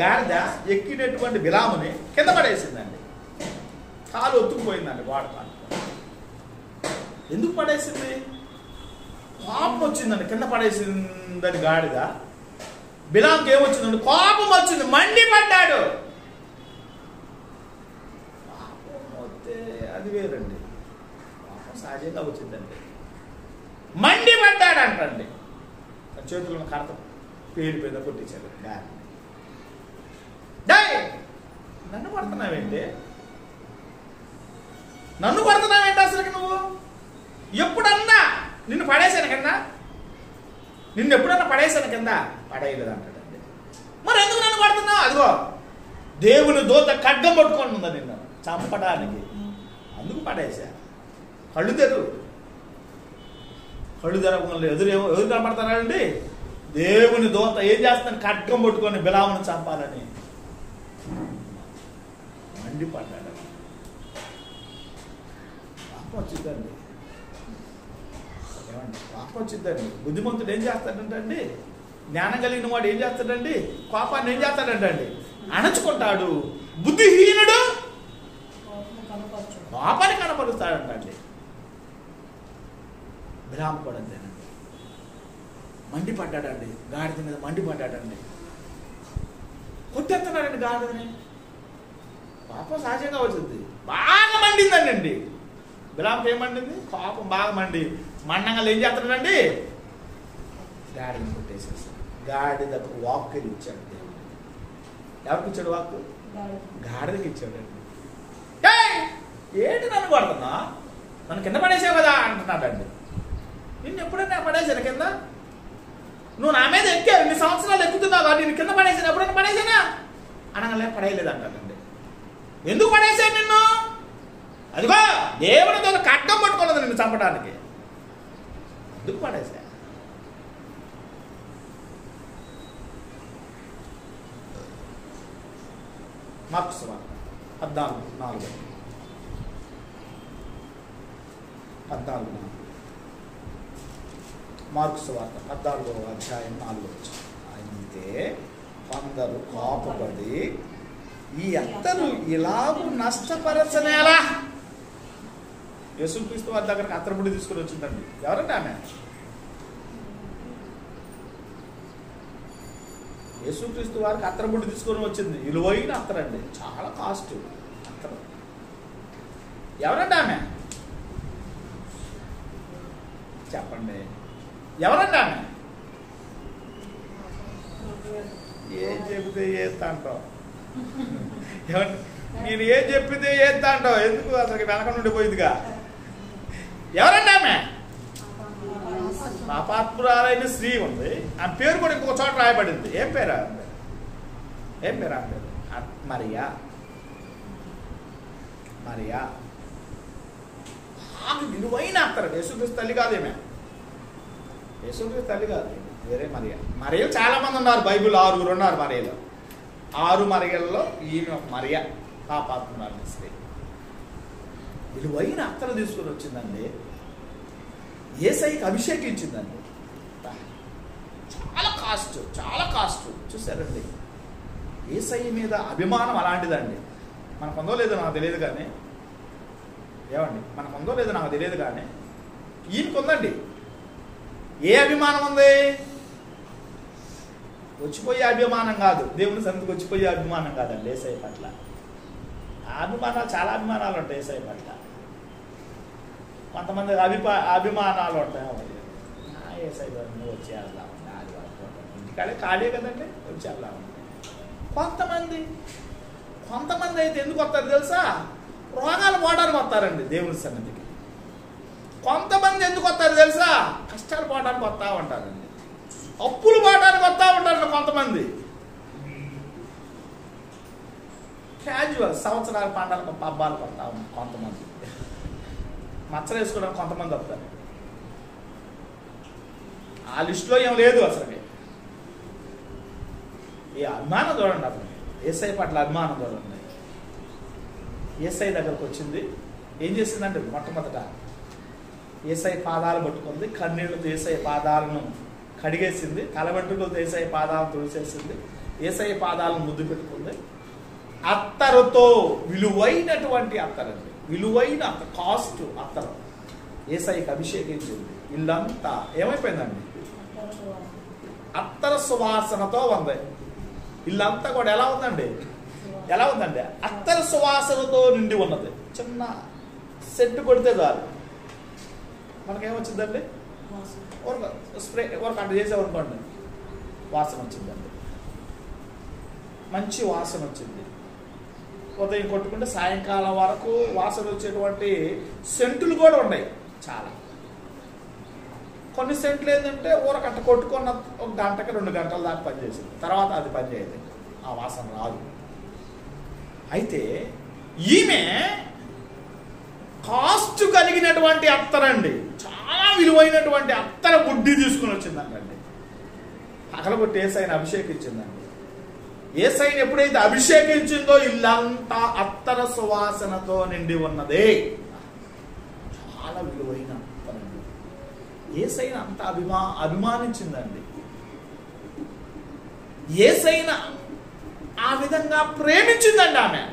గాడిద ఎక్కినటువంటి బిలాముని కింద పడేసిందండి. కాలు ఒత్తుకుపోయిందండి గోడ కాలు. ఎందుకు పడేసింది? కోపం వచ్చిందండి. కింద పడేసిందని గాడిద. బిలాంకి ఏమొచ్చిందండి? కోపం వచ్చింది, మండిపడ్డాడు. కోపం వస్తే అది వేరండి, కోపం సహజంగా వచ్చిందండి. మండిపడ్డాడు అంటండి. చేతులను కడత పేరు మీద కొట్టించాడు గాడి. నన్ను కొడుతున్నావేంటి? అసలుకి నువ్వు ఎప్పుడన్నా నిన్ను పడేసాను కింద? నిన్ను ఎప్పుడన్నా పడేసాను కింద? పడేయలేదు అంటాడండి. మరి ఎందుకు నన్ను కొడుతున్నావు? అదిగో దేవుని దూత ఖడ్గం పట్టుకొని ఉందా నిన్ను చంపడానికి, అందుకు పడేసా. కళ్ళు తెరవకుండా ఎదురు కనపడతారండి. దేవుని దూత ఏం చేస్తాను? ఖడ్గం పట్టుకొని బిలామును చంపాలని మండిపడ్డాడు. పాపం వచ్చిందండి. పాపం వచ్చిందండి. బుద్ధిమంతుడు ఏం చేస్తాడంటండి? జ్ఞానం కలిగిన వాడు ఏం చేస్తాడండి? కోపాన్ని ఏం చేస్తాడంటండి? అణచుకుంటాడు. బుద్ధిహీనుడు కోపాన్ని కనపరుస్తాడంటండి. బిలాము కూడా అంతేనండి. మండిపడ్డాడండి, గాడిద మీద మండిపడ్డాడండి. కొట్టేస్తున్నాడండి గాడిదని. పాపం సహజంగా వచ్చింది. బాగా మండిందండి. బిలాముకి ఏం మండింది? పాపం బాగా మండంగా ఏం చేస్తున్నాడండి? గాడిదని కొట్టేసేసాడు. గాడిదకు వాక్కులు ఇచ్చాడు దేవుడు. ఎవరికి ఇచ్చాడు వాక్కు? గాడిదకి ఇచ్చాడండి. ఏంటి నన్ను కొడుతున్నా? నన్ను కింద పడేసావు కదా అంటున్నాడండి. నిన్ను ఎప్పుడైనా పడేసాను కింద? నువ్వు నా మీద ఎక్కావు, 2 సంవత్సరాలు ఎక్కుతున్నావు కాబట్టి నేను కింద పడేసాను. ఎప్పుడైనా పడేసానా? అనగానే పడేయలేదు అంటాడండి. ఎందుకు పడేసాను నిన్ను? అదిగో దేవునితో ఖడ్గం పట్టుకున్నది నిన్ను చంపడానికి. ఎందుకు పడేసా? మార్కు సువార్త 14:4 మార్కు సువార్త 14వ అధ్యాయం 4వ వచనం. అయితే కొందరు కోపపడి ఈ అత్తరు ఇలాగూ నష్టపరచనేలా. యేసుక్రీస్తు వారి దగ్గరకు అత్తరుబుడ్డి తీసుకుని వచ్చిందండి. ఎవరండి ఆమె? యేసుక్రీస్తు వారికి అత్తరుబుడ్డి తీసుకొని వచ్చింది. విలువైన అత్తరండి, చాలా కాస్ట్ అత్తరు. ఎవరండి ఆమె? చెప్పండి, ఎవరండి ఆమె? ఏం చెబితే ఏస్తాంటావు? నేను ఏం చెప్పితే ఏస్తాంటావు? ఎందుకు అసలు వెనక నుండి పోయిందిగా. ఎవరండి ఆమె? పాపాత్మురాలైన స్త్రీ ఉంది. ఆ పేరు కూడా ఇంకొక చోట రాయబడింది. ఏం పేరు? ఏం పేరు ఆ పేరు? మరియా. మరియా బాగా విలువైన అత్తరు. యేసుక్రీస్తు తల్లి కాదు ఏమే. యేసుక్రీస్తు తల్లి కాదు, వేరే మరియా. మరియలు చాలా మంది ఉన్నారు. బైబిల్ 6 ఉన్నారు మరియలు. 6 మరియల్లో ఈమె మరియా, పాపాత్మురాలైన స్త్రీ. విలువైన అత్తరు తీసుకుని వచ్చిందండి. యేసయ్యకి అభిషేకించిందండి. చాలా కాస్ట్, చాలా కాస్ట్. చూసారండి, యేసయ్య మీద అభిమానం అలాంటిదండి. మనకు ఉందో లేదో నాకు తెలియదు కానీ, ఏమండి, మనకు ఉందో లేదో నాకు తెలియదు కానీ ఈయనకు ఉందండి. ఏ అభిమానం ఉంది? వచ్చిపోయే అభిమానం కాదు, దేవుని సన్నిధికి వచ్చిపోయే అభిమానం కాదండి యేసయ్య పట్ల. ఆ అభిమానాలు, చాలా అభిమానాలు ఉంటాయి యేసయ్య పట్ల. కొంతమంది అభిమానాలు ఉంటాయి. యేసయ్య వచ్చేద్దాం, ఇంటికాడే ఖాళీ కదండి, వచ్చేద్దాం. కొంతమంది అయితే ఎందుకు వస్తారు తెలుసా? రోగాలు పోవడానికి వస్తారండి దేవుని సన్నిధికి. కొంతమంది ఎందుకు వస్తారు తెలుసా? కష్టాలు పోవడానికి వస్తూ ఉంటారండి, అప్పులు పోవడానికి వస్తూ ఉంటారండి. కొంతమంది క్యాజువల్ సంవత్సరాల పంటలకు పబ్బాలకు వస్తూ ఉంటారు. కొంతమంది మచ్చలు వేసుకోవడానికి కొంతమంది వస్తారు. ఆ లిస్టులో ఏం లేదు అసలు. ఈ అభిమానం చూడండి, అప్పుడు యేసయ్య పట్ల అభిమానం చూడండి. యేసయ్య దగ్గరకు వచ్చింది, ఏం చేసిందంటే మొట్టమొదట యేసయ్య పాదాలు పట్టుకుంది, కన్నీళ్లతో యేసయ్య పాదాలను కడిగేసింది, తల వెంట్రుకలతో యేసయ్య పాదాలను తుడిసేసింది, యేసయ్య పాదాలను ముద్దు పెట్టుకుంది. అత్తరుతో, విలువైనటువంటి అత్తరండి, విలువైన కాస్ట్ అత్తరు యేసయ్యకి అభిషేకించింది. ఇల్లంతా ఏమైపోయిందండి? అత్తర సువాసనతో ఉంది. ఇల్లంతా కూడా ఎలా ఉందండి? ఎలా ఉందండి? అత్తర సువాసనతో నిండి ఉన్నది. చిన్న సెట్ కొడితే చాలు మనకేమొచ్చిందండి? స్ప్రే వర్క్ అంటే చేసేవనుకోండి, వాసన వచ్చిందండి, మంచి వాసన వచ్చింది. ఉదయం కొట్టుకుంటే సాయంకాలం వరకు వాసన వచ్చేటువంటి సెంటులు కూడా ఉన్నాయి చాలా. కొన్ని సెంట్లు ఏంటంటే ఊరకట్ట కొట్టుకున్న 1 గంటకి 2 గంటల దాకా పనిచేసింది, తర్వాత అది పనిచేయదు, ఆ వాసన రాదు. అయితే ఈమె కాస్ట్ కలిగినటువంటి అత్తరండి, చాలా విలువైనటువంటి అత్తర బుడ్డి తీసుకుని వచ్చిందండి. పగలగొట్టి యేసయ్యని అభిషేకించిందండి. యేసయ్యని ఎప్పుడైతే అభిషేకించిందో ఇల్లంతా అత్తర సువాసనతో నిండి ఉన్నదే. చాలా విలువైన అత్తరండి. యేసయ్యని అంత అభిమానించిందండి. యేసయ్యని ఆ విధంగా ప్రేమించిందండి ఆమె.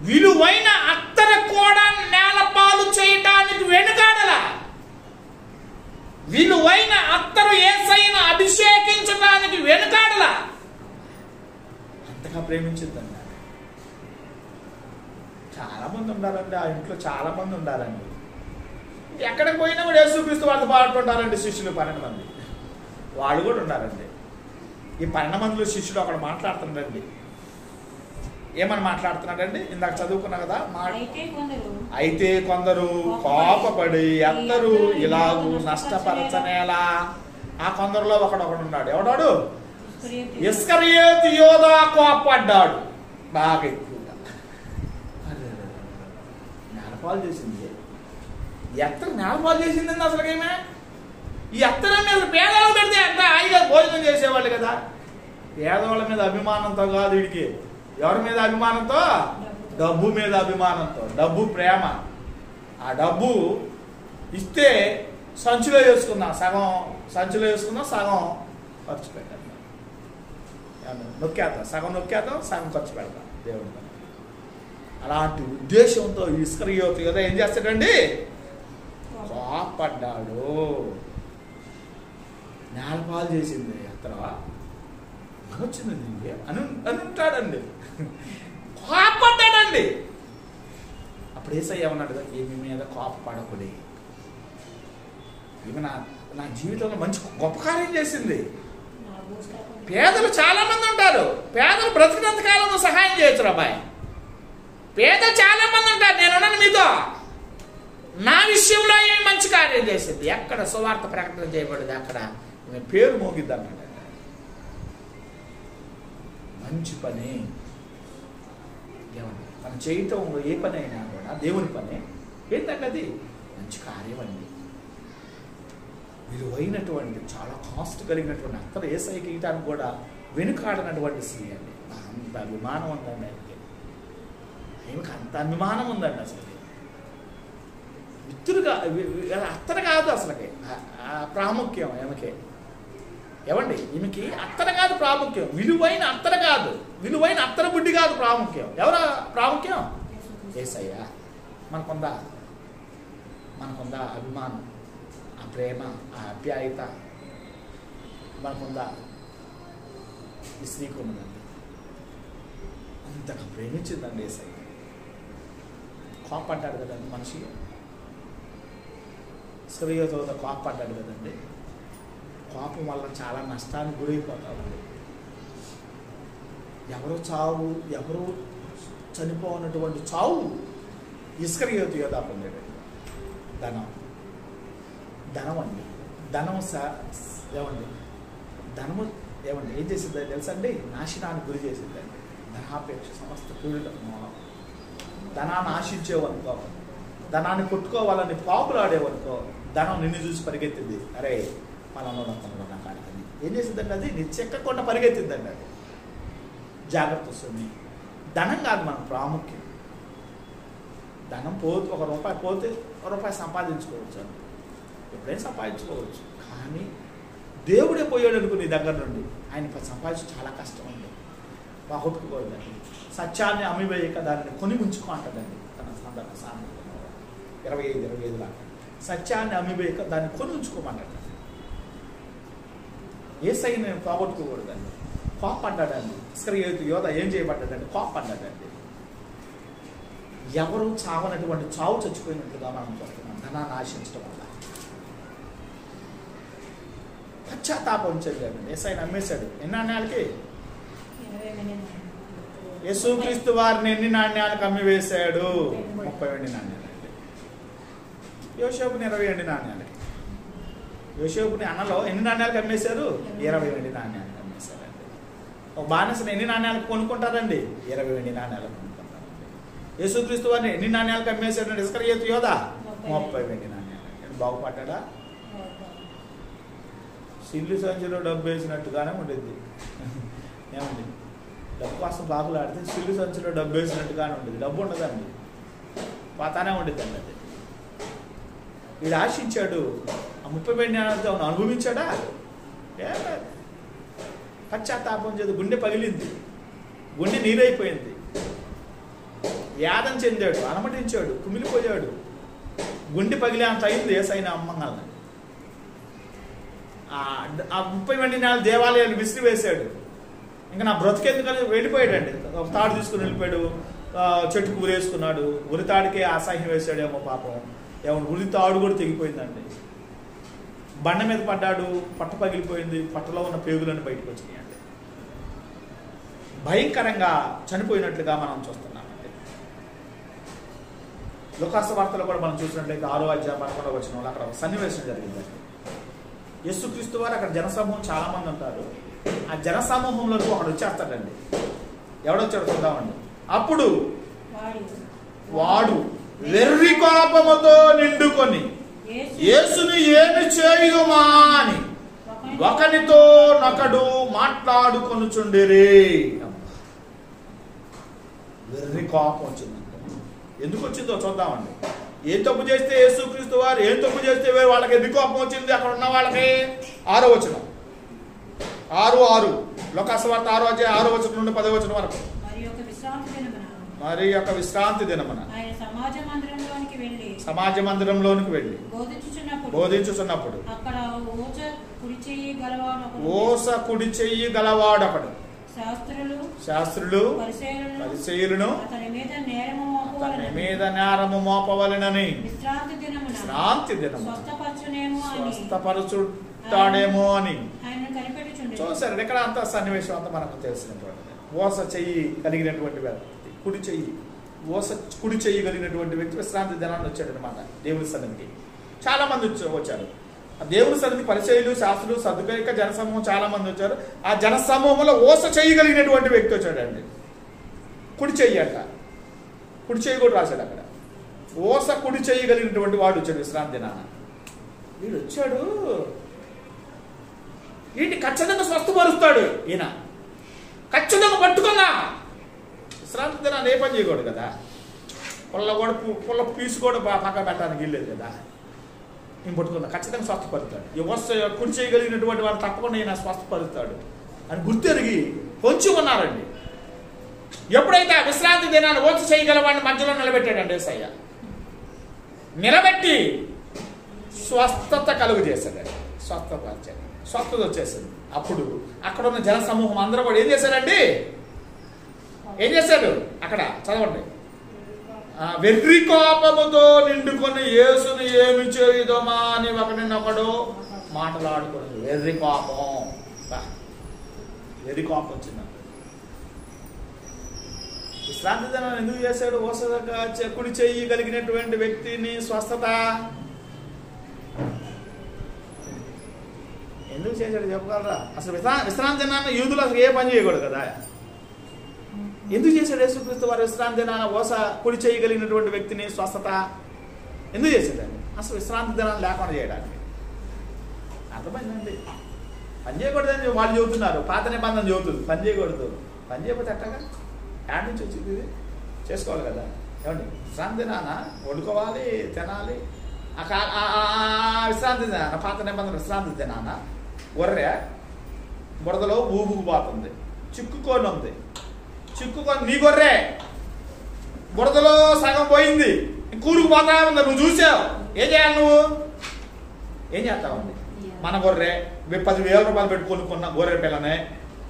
విలువైన అత్తర కూడా నేలపాలు చేయటానికి వెనుకాడల. విలువైన అత్తరు యేసయ్యను అభిషేకించడానికి వెనుకాడల. అంతగా ప్రేమించిందండి. చాలా మంది ఉండాలండి ఆ ఇంట్లో, చాలా మంది ఉండాలండి. ఎక్కడికి పోయినా కూడా యేసుక్రీస్తు వాళ్ళతో పాడుకుంటారండి శిష్యులు 12 మంది. వాళ్ళు కూడా ఉండాలండి. ఈ 12 మందిలో శిష్యుడు అక్కడ మాట్లాడుతున్నాడండి. ఏమని మాట్లాడుతున్నాడండి? ఇందాక చదువుకున్నా కదా. అయితే కొందరు కోపపడి అత్తరు ఇలాగూ నష్టపరచనేలా. ఆ కొందరులో ఒకడున్నాడు. ఎవడాడు? ఇస్కరియోతు యోధా కోపడ్డాడు బాగా ఎక్కువగా. నేలపాలు చేసింది. ఎత్తరు నేలపాలు చేసిందండి అసలు ఏమే. ఈ ఎత్తరం మీద పేదవాళ్ళు పెడితే ఎంత హాయిగా భోజనం చేసేవాళ్ళు కదా. పేదవాళ్ళ మీద అభిమానంతో కాదు వీడికి. ఎవరి మీద అభిమానంతో? డబ్బు మీద అభిమానంతో. డబ్బు ప్రేమ. ఆ డబ్బు ఇస్తే సంచిలో వేసుకున్నా, సగం సంచిలో వేసుకున్నా, సగం ఖర్చు పెట్టాను. నొక్కేద్దాం, సగం నొక్కేద్దాం, సగం ఖర్చు పెడతాం దేవుడు. అలాంటి ఉద్దేశంతో ఇస్కరియోతు యోధ ఏం చేస్తాడండి? కోపడ్డాడు. నేలపాలు చేసింది అతను వచ్చింది అని ఉంటాడండి. కోపడ్డాడండి. అప్పుడు యేసయ్య ఏమన్నాడు? ఏమి మీద కోపపడకుడి, ఈమె నా జీవితంలో మంచి గొప్ప కార్యం చేసింది. పేదలు చాలా మంది ఉంటారు, పేదలు బ్రతికినంత కాలం నువ్వు సహాయం చేయొచ్చు అబ్బాయి. పేదలు చాలా మంది ఉంటారు, నేనున్నాను మీతో. నా విషయంలో ఏమి మంచి కార్యం చేసింది, ఎక్కడ సువార్త ప్రకటన చేయబడింది అక్కడ పేరు మోగిద్ది అన్నాడు. మంచి పని ఏమండి, మనం చేయటంలో ఏ పని అయినా కూడా దేవుని పని ఏంటంటే అది మంచి కార్యం అండి. విలువైనటువంటి చాలా కాస్ట్ కలిగినటువంటి అత్తరు యేసయ్యకి ఇయటానికి కూడా వెనుకాడనటువంటి స్త్రీ అండి. అంత అభిమానం ఉందండి ఆయనకి, ఆయనకి అంత అభిమానం ఉందండి. అసలు మిత్రుడుగా అత్తరు కాదు అసలుకి ప్రాముఖ్యం ఆమెకి. ఏమండి, ఈమెకి అత్తర కాదు ప్రాముఖ్యం, విలువైన అత్తర కాదు, విలువైన అత్తర బుడ్డి కాదు ప్రాముఖ్యం. ఎవరా ప్రాముఖ్యం? యేసయ్య. మనకుందా అభిమానం, ఆ ప్రేమ, ఆ ఆప్యాయత మనకుందా? ఈ స్త్రీకి ఉన్నదండి. అంతగా ప్రేమించిందండి యేసయ్య. కోపడ్డాడు కదండి మనిషి, ఇస్కరియోతు కోపడ్డాడు కదండి. కోపం వల్ల చాలా నష్టానికి గురైపోతామండి. ఎవరు చనిపోనటువంటి చావు ఇస్కరియోతు యోధ పొందాడు. ధనం అండి. ధనము ఏమండి ఏం చేసిందని తెలుసండి? నాశనానికి గురి చేసిందండి. ధనాపేక్ష సమస్త కీడులకు మూలం. ధనాన్ని ఆశించేవనుకో, ధనాన్ని కొట్టుకోవాలని పాపులాడేవనుకో, ధనం నిన్ను చూసి పరిగెత్తింది. అరే పలానా నా కాడికి ఏం చేసిందండి? అది నీ చెక్కకుండా పరిగెత్తిందండి. అది జాగ్రత్త వస్తుంది. ధనం కాదు మనకు ప్రాముఖ్యం. ధనం పోతే ₹1 పోతే ₹1 సంపాదించుకోవచ్చు అండి, ఎప్పుడైనా సంపాదించుకోవచ్చు. కానీ దేవుడే పోయాడు అనుకో నీ దగ్గర నుండి, ఆయన సంపాదించడం చాలా కష్టం అండి. బాగొట్టుకోవద్దండి. సత్యాన్ని అమ్మివేయక దానిని కొని ఉంచుకో అంటదండి తన సందర్భ సామెతలో 25 లాగా. సత్యాన్ని అమ్మివేయక దాన్ని కొని ఉంచుకోమంటాడు. యేసయ్యని నేను పోగొట్టుకోకూడదండి. కోపడ్డాడండి. ఇస్కరియోతు యోధ ఏం చేయబడ్డాడండి? కోపడ్డాడండి. ఎవరు చావనటువంటి చావు చచ్చిపోయినట్లుగా మనం చూస్తున్నాం ధనాన్ని ఆశించడం వల్ల. పశ్చాత్తాపం చెందాడండి. యేసయ్యని నమ్మేశాడు. ఎన్ని నాణ్యాలకి? యేసుక్రీస్తు వారిని ఎన్ని నాణ్యాలకు అమ్మివేశాడు? 30 వెండి నాణ్యాలండి. యోసేపుని 20 వెండి నాణ్యాలకి. యోసేపుని అన్నలో ఎన్ని నాణ్యాలకు అమ్మేశారు? 20 వెండి నాణ్యాలకు అమ్మేశారండి. ఒక బానిసని ఎన్ని నాణ్యాలకు కొనుక్కుంటారండి? 20 వెండి నాణ్యాలకు కొనుక్కుంటారండి. యేసుక్రీస్తు వారిని ఎన్ని నాణ్యాలకు అమ్మేశాడు? ఇస్కరియోతు యోధ 30 వెండి నాణ్యాలు. బాగుపడ్డా? సిల్లు సంచిలో డబ్బు వేసినట్టుగానే ఉండేది. ఏమండి, డబ్బు కోసం బాగులాడితే సిల్లు సంచిలో డబ్బు వేసినట్టుగానే ఉండేది. డబ్బు ఉండదండి, పోతానే ఉండేదండి. అది వీడు ఆశించాడు. ఆ 30 వెండి నాణ్యాలతో అనుభవించాడా? పశ్చాత్తాపం చేదు. గుండె పగిలింది, గుండె నీరైపోయింది, యాదం చెందాడు, అనమటించాడు, కుమిలిపోయాడు. గుండె పగిలే అంత అయింది యేసయ్యని అమ్మంగాలని. ఆ 30 వెండి నాణ్యాలు దేవాలయాన్ని విసిరివేశాడు. ఇంకా నా బ్రతికెందుకని వెళ్ళిపోయాడండి. ఒక తాడు తీసుకుని వెళ్ళిపోయాడు, చెట్టుకు ఉరేసుకున్నాడు. ఉరితాడికే అసహ్యం వేసాడేమో పాపం. ఏమో ఉరితాడు కూడా తెగిపోయిందండి. బండ మీద పడ్డాడు, పట్ట పగిలిపోయింది, పట్టలో ఉన్న పేగులను బయటకు వచ్చినాయండి. భయంకరంగా చనిపోయినట్లుగా మనం చూస్తున్నామండి. లూకాసు వార్తలో కూడా మనం చూసినట్లయితే 6వ అధ్యాయం 11వ వచనంలో అక్కడ ఒక సన్నివేశం జరిగిందండి. యేసుక్రీస్తు వారు అక్కడ జనసమూహం చాలా మంది ఉంటారు. ఆ జనసమూహంలోకి ఒకడు వచ్చేస్తాడండి. ఎవడొచ్చాడు చూద్దామండి. అప్పుడు వాడు వెర్రి కోపముతో నిండుకొని యేసుని ఏమి చేయుమా అని ఒకనితో నొకడు మాట్లాడుకొనుచుండిరి. వెర్రి కోపం వచ్చిందండి. ఎందుకు వచ్చిందో చూద్దామండి. ఏం తప్పు చేస్తే యేసుక్రీస్తు వారు ఏం తప్పు చేస్తే వాళ్ళకి ఎందుకు కోపం వచ్చింది? అక్కడ ఉన్న వాళ్ళకి 6వ వచనం 6:6 లోకాసువార్త 6వ వచనం నుండి 10వ వచనం వరకు. మరి యొక్క విశ్రాంతి దినమున సమాజ మందిరంలోనికి వెళ్ళి బోధించుచున్నప్పుడు ఓస కుడి చెయ్యి గలవాడొకడు శాస్త్రులు పరిసయ్యులను అతని మీద నేరము మోపవలెనని విశ్రాంతి దినము స్వస్థపరచుతాడేమో అని చూసారు. ఇక్కడ అంత సన్నివేశం అంతా మనకు తెలిసినటువంటి ఓస చెయ్యి కలిగినటువంటి వ్యక్తి, కుడి చెయ్యి కలిగినటువంటి వ్యక్తి విశ్రాంతి దినాన్ని వచ్చాడు అనమాట దేవుని సన్నిధికి. చాలా మంది వచ్చారు ఆ దేవుని సన్నిధి. పరిచయులు, శాస్త్రులు, సదుకైక జనసమూహం చాలా మంది వచ్చారు. ఆ జనసమూహంలో ఓస చెయ్యి కలిగినటువంటి వ్యక్తి వచ్చాడండి. కుడి చెయ్యి అంట, కుడి చెయ్యి కూడా రాశాడు అక్కడ. ఓస కుడి చెయ్యి కలిగినటువంటి వాడు వచ్చాడు విశ్రాంతి దినాన. వీడు వచ్చాడు, వీటిని ఖచ్చితంగా స్వస్థపరుస్తాడు ఈయన. ఖచ్చితంగా పట్టుకున్నా విశ్రాంతి దినాన్ని ఏ పని చేయకూడదు కదా. పుల్ల పీసు కూడా పక్క పెట్టడానికి వెళ్ళలేదు కదా. నేను పట్టుకున్నా ఖచ్చితంగా స్వస్థపరుస్తాడు. ఈ వస్త కుడి చేయగలిగినటువంటి వాడు తప్పకుండా ఈయన స్వస్థపరుస్తాడు అని గుర్తెరిగి పొంచి ఉన్నారండి. ఎప్పుడైతే ఆ విశ్రాంతి దినాన్ని ఓచు చేయగలవాడిని మధ్యలో నిలబెట్టాడండి యేసయ్య. నిలబెట్టి స్వస్థత కలుగు చేశాడు, స్వస్థపరిచాడు, స్వస్థత వచ్చేసింది. అప్పుడు అక్కడ ఉన్న జన సమూహం అందరూ కూడా ఏం చేశారండి? ఏం చేశాడు? అక్కడ చదవండి. వెర్రి కోపముతో నిండుకొని యేసుని ఏమి చేయుదమా అని ఒకడినొకడు మాట్లాడుకోండి. వెర్రి కోపం వచ్చింది. విశ్రాంతి దినాన్ని ఎందుకు చేశాడు? ఓసగా కుడి చెయ్యి కలిగినటువంటి వ్యక్తిని స్వస్థత ఎందుకు చేశాడు చెప్పగలరా? అసలు విశ్రాంతి దినాన్ని యూదులు అసలు ఏ పని చేయకూడదు కదా. ఎందుకు చేశాడు యేసుక్రీస్తు వారు విశ్రాంతి దినాన ఓస కుడి చేయగలిగినటువంటి వ్యక్తిని స్వస్థత ఎందుకు చేశాడండి? అసలు విశ్రాంతి దినాన్ని లేకుండా చేయడానికి. అర్థమైందండి. పని చేయకూడదని వాళ్ళు చెబుతున్నారు, పాత నిబంధన చెబుతుంది పని చేయకూడదు. పని చేయకపోతే ఎట్టగా? యాడ్ నుంచి వచ్చింది ఇది చేసుకోవాలి కదా. ఏమండి? విశ్రాంతి దినాన వండుకోవాలి, తినాలి. విశ్రాంతి దినాన పాత నిబంధన విశ్రాంతి దినాన గొర్రె బురదలో ఊబుకుపోతుంది, చిక్కుకొని ఉంది. చిక్కుకొని నీ గొర్రె బురదలో సగం పోయింది, కూరుకుపోతా ఉంది. నువ్వు చూసావు, ఏం చేయాలి? నువ్వు ఏం చేస్తావండి? మన గొర్రె 10,000 రూపాయలు పెట్టి కొనుక్కున్న గొర్రె పిల్లనే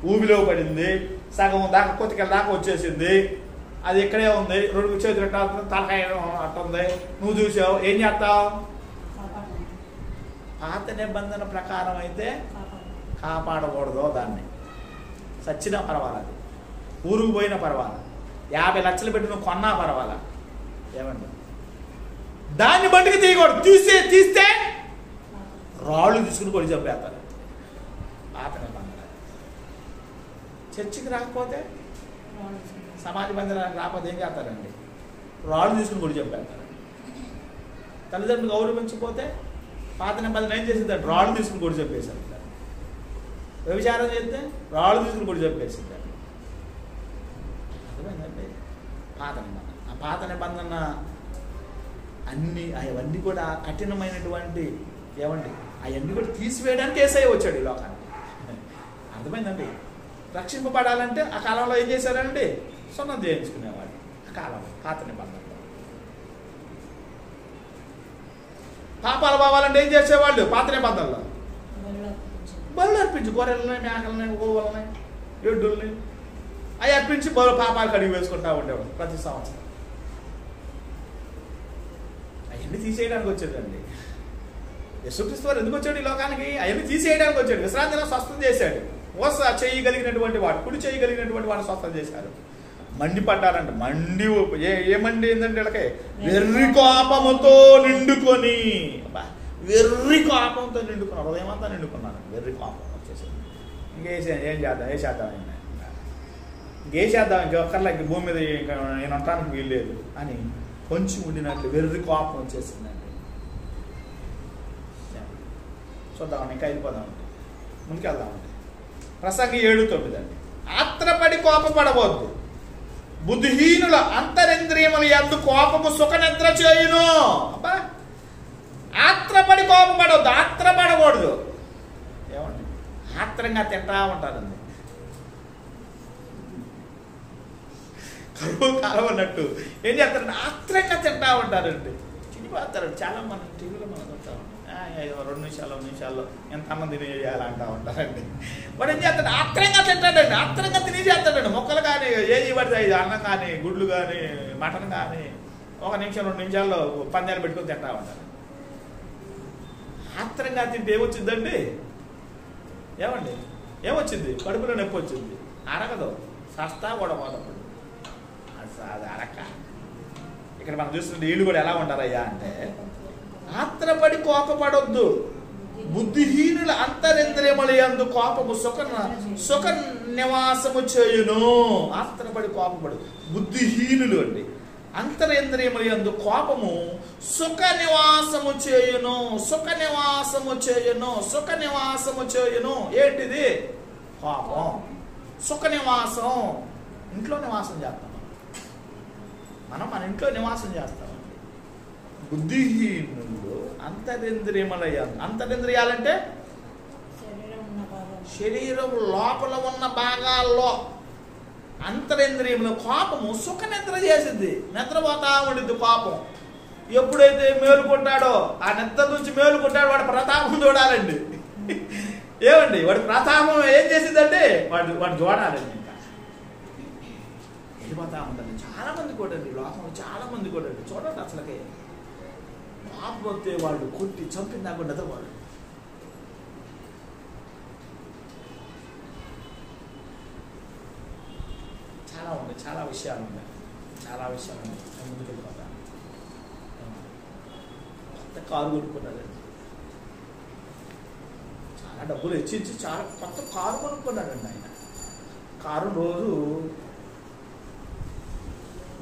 ఊబిలో పడింది, సగం దాకా కొత్తికెళ్ళ దాకా వచ్చేసింది. అది ఇక్కడే ఉంది, 2 చేతులు తలకాయ అట్టుంది. నువ్వు చూసావు, ఏం చేస్తావు? పాత నిబంధన ప్రకారం అయితే కాపాడకూడదు దాన్ని. సచ్చినా పర్వాలేదు, ఊరుకు పోయినా పర్వాలా, 50 లక్షలు పెట్టి నువ్వు కొన్నా పర్వాలా. ఏమండి? దాన్ని బట్టికి తీయకూడదు. తీస్తే రాళ్ళు తీసుకుని కొడి చంపేస్తారు. పాత నిబంధన. చర్చికి రాకపోతే, సమాజ మందిరానికి రాకపోతే ఏం చేస్తారండి? రాళ్ళు తీసుకుని కొడి చంపేస్తారు. తల్లిదండ్రులు గౌరవించకపోతే పాత నిబంధన ఏం చేసిందంటే రాళ్ళు తీసుకుని కొడి చంపేశారు. వ్యభిచారం చేస్తే రాళ్ళు తీసుకుని కొడి చంపేసింది. అర్థమైందండి? పాత నిబంధన. ఆ పాత నిబంధన అవన్నీ కూడా కఠినమైనటువంటి ఏమండి అవన్నీ కూడా తీసివేయడానికి యేసయ్య వచ్చాడు ఈ లోకానికి. అర్థమైందండి? రక్షింపబడాలంటే ఆ కాలంలో ఏం చేశారండి? సున్నం చేయించుకునేవాడు. ఆ కాలంలో పాత నిబంధనలో పాపాలు పోవాలంటే ఏం చేసేవాళ్ళు? పాత నిబంధనలో బలు అర్పించి గొర్రెలని, మేకలని, గోవులని, ఎడ్డుల్ని అవి అర్పించి పాపాలు కడిగి వేసుకుంటా ఉండేవాడు ప్రతి సంవత్సరం. అవన్నీ తీసేయడానికి వచ్చాడండి యేసుక్రీస్తు వారు. ఎందుకు వచ్చాడు ఈ లోకానికి? అవన్నీ తీసేయడానికి వచ్చాడు. విశ్రాంతిలో స్వస్థత చేశాడు. ఓస చేయగలిగినటువంటి వాడు, కుడి చేయగలిగినటువంటి వాడు స్వస్థత చేశారు. మండిపడ్డారంట. ఏ మండి ఏంటంటే వీళ్ళకి వెర్రి కోపముతో నిండుకొని, వెర్రి కోపంతో నిండుకున్నారు. ఉదయమంతా నిండుకున్నారు. వెర్రి కోపం వచ్చేసింది. ఏం చేద్దాం, ఇంకొకర్లకి భూమి మీద నేను ఉండటానికి వీల్లేదు అని కొంచెం ఉండినట్లు వెర్రి కోపం వచ్చేసిందండి. చూద్దామండి, ఇంకా వెళ్ళిపోదామండి, ముందుకెళ్దామండి. ప్రసంగి 7:9 అండి. ఆత్రపడి కోపపడవద్దు, బుద్ధిహీనుల అంతరింద్రియముల యందు కోపము సుఖ నిద్ర చేయును. అబ్బా, ఆత్రపడి కోపపడవద్దు, ఆత్రపడకూడదు. ఏమండి, ఆత్రంగా తింటా ఉంటారండి. కరువు కాలం అన్నట్టు ఏం చేస్తారంటే ఆత్రంగా తింటా ఉంటారండి. చినిపోతారండి. చాలా మంది టీవీలో మనం చూస్తూ ఉంటాం. 2 నిమిషాల్లో ఎంతమంది తినేయాలంటా ఉంటారండి. వాడు ఏం చేస్తాడు, ఆత్రంగా తింటాడండి, ఆత్రంగా తినేసేస్తాడండి. మొక్కలు కానీ ఏది పడితే అన్నం కానీ గుడ్లు కానీ మటన్ కానీ 1 నిమిషం 2 నిమిషాల్లో పందాలు పెట్టుకొని తింటా ఉంటారు. ఆత్రంగా తింటే ఏమొచ్చిందండి? ఏమండి, ఏమొచ్చింది? కడుపులో నొప్పి వచ్చింది, అరగదు, సస్తా కూడా పోదప్పుడు. అది అరక్క. ఇక్కడ మనం చూస్తుంటే వీళ్ళు కూడా ఎలా ఉంటారయ్యా అంటే, ఆత్రపడి కోపపడొద్దు, బుద్ధిహీనుల అంతరింద్రియముల యందు కోపము సుఖ నివాసము చేయును. ఆత్రపడి కోపపడు, బుద్ధిహీనులు అండి. అంతరింద్రియముల యందు కోపము సుఖ నివాసము చేయును. సుఖ నివాసము చేయును. సుఖ నివాసము చేయును. ఏంటిది? కోపం. సుఖ నివాసం. ఇంట్లో నివాసం చేస్తాం మనం, మన ఇంట్లో నివాసం చేస్తామండి. బుద్ధిహీనులు అంతరింద్రియముల యందు, అంతరింద్రియాలంటే శరీరం లోపల ఉన్న భాగాల్లో అంతరింద్రియముల కోపము సుఖ నిద్ర చేసింది. నిద్రపోతా ఉండిద్ది కోపం. ఎప్పుడైతే మేలుకుంటాడో, ఆ నిద్ర నుంచి మేలుకుంటాడో వాడు ప్రతాపం చూడాలండి. ఏమండి, వాడి ప్రతాపం ఏం చేసిందంటే వాడు చూడాలండి. ఇంకా వెళ్ళిపోతా ఉంటుంది. చాలా మంది కూడా అండి, లోకంలో చాలా మంది కూడా అండి, చూడండి అసలుకే కోపం వస్తే వాళ్ళు కొట్టి చంపినా కూడా నిద్రపోడు. చాలా ఉన్నాయి, చాలా విషయాలు ఉన్నాయి, చాలా విషయాలు ఉన్నాయి. నేను ముందుకు వెళ్ళిపోతాను. కొత్త కారు కొనుక్కున్నాడండి, చాలా డబ్బులు ఇచ్చి చాలా కొత్త కారు కొనుక్కున్నాడండి ఆయన. కారు రోజు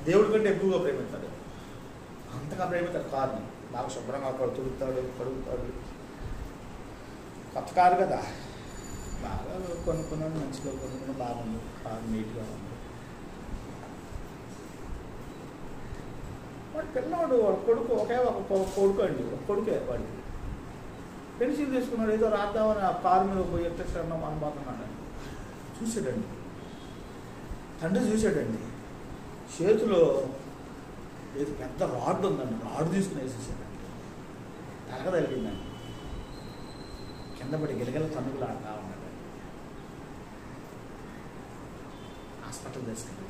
దేవుడి కంటే ఎక్కువగా ప్రేమిస్తాడు, అంతగా ప్రేమిస్తాడు కారుని. బాగా శుభ్రంగా కడుగుతాడు. కొత్త కారు కదా, బాగా కొనుక్కున్నాడు, మంచిగా కొనుక్కున్నాడు, బాగుంది, కారు నీట్గా ఉంది. వాడు పిల్లవాడు, వాడు కొడుకు, ఒకే ఒక కొడుకు అండి, ఒక కొడుకే వాడికి. పెన్సిల్ తీసుకున్నాడు, ఏదో రాద్దామని ఆ కారు మీద పోయి ఎట్టేస్తాను అనుకుంటున్నాడు. చూసాడండి, తండ్రి చూసాడండి, చేతిలో ఏదో పెద్ద రాడ్ ఉందండి, రాడ్ తీసుకుని వేసేసాడండి. తలగదలిగిందండి, కింద పడి గిలగిల తన్నుకులు ఆడుతూ ఉన్నాడండి. హాస్పిటల్ తీసుకెళ్ళి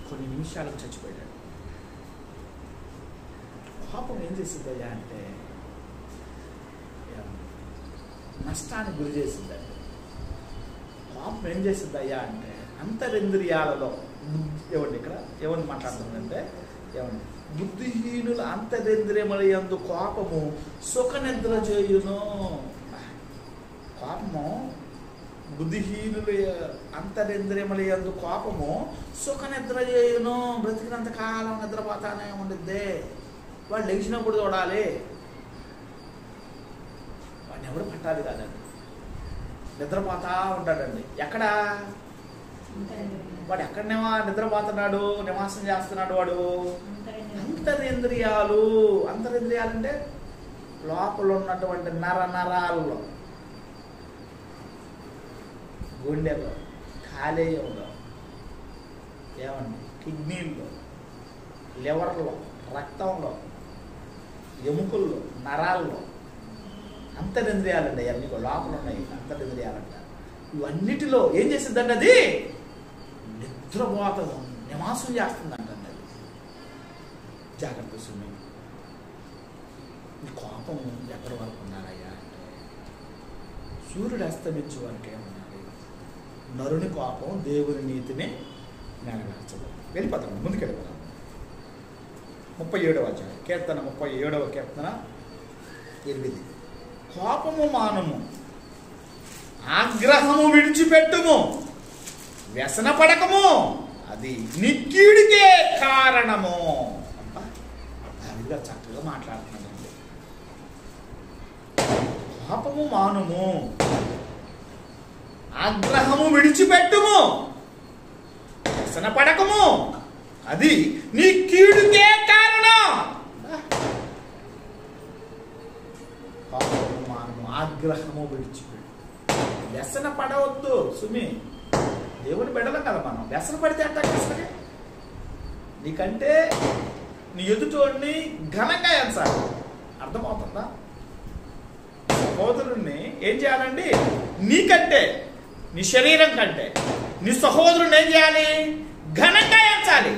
కొన్ని నిమిషాలకు చచ్చిపోయాడు. కోపం ఏం చేసిందయ్యా అంటే నష్టానికి గురి చేసిందండి. కోపం ఏం చేసిందయ్యా అంటే అంతరింద్రియాలలో ఏమండి, ఇక్కడ ఏమని మాట్లాడుతుందంటే ఏమండి, బుద్ధిహీనుల అంతరింద్రియముల యందు కోపము సుఖ నిద్ర చేయును. కోపము బుద్ధిహీనుల అంతరింద్రియముల యందు కోపము సుఖ నిద్ర చేయును. బ్రతికినంత కాలం నిద్రపోతానే ఉండిద్దే. వాడు లేచినప్పుడు చూడాలి, వాడిని ఎవరు పట్టాలి కాదండి, నిద్రపోతా ఉంటాడండి. ఎక్కడ వాడు ఎక్కడనేమో నిద్రపోతున్నాడు, నివాసం చేస్తున్నాడు వాడు. అంతరింద్రియాలు. అంతరింద్రియాలంటే లోపల ఉన్నటువంటి నరాల్లో, గుండెలో, కాలేయంలో, ఏమండి, కిడ్నీల్లో, లివర్లో, రక్తంలో, ఎముకల్లో, నరాల్లో అంతరింద్రియాలండి. అవన్నీ లోపల ఉన్నాయి అంతరింద్రియాలంట. ఇవన్నిటిలో ఏం చేసిందండి, అది నిద్రపోతము, నివాసం చేస్తుందంట. అది జాగ్రత్త సుమి. ఈ కోపం ఎక్కడి వరకు ఉన్నారయ్యా అంటే సూర్యుడు అస్తమించే వరకే ఉన్నది. నరుని కోపం దేవుని నీతిని నెరవేర్చదు. వెళ్ళిపోతాం, ముందుకెళ్ళిపోతాం. 37వ అధ్యాయం, కీర్తన 37వ కీర్తన 8. కోపము మానము, ఆగ్రహము విడిచిపెట్టుము, వ్యసన పడకము, అది నిక్కీడికే కారణము. దానిగా చక్కగా మాట్లాడుతున్నాడండి. కోపము మానుము, ఆగ్రహము విడిచిపెట్టుము, వ్యసన పడకము, అది నీ కీడుకే కారణం. కోపము మానము, ఆగ్రహము విడిచిపెట్టు. వ్యసన పడవద్దు సుమి. దేవుని బిడ్డలం కదా మనం. వ్యసన పడితే అంట అసలు నీకంటే నీ ఎదుటోడిని ఘనంగా ఎంచాలి. అర్థమవుతుందా? సహోదరుణ్ణి ఏం చేయాలండి? నీకంటే, నీ శరీరం కంటే నీ సహోదరుని ఏం చేయాలి? ఘనంగా ఎంచాలి.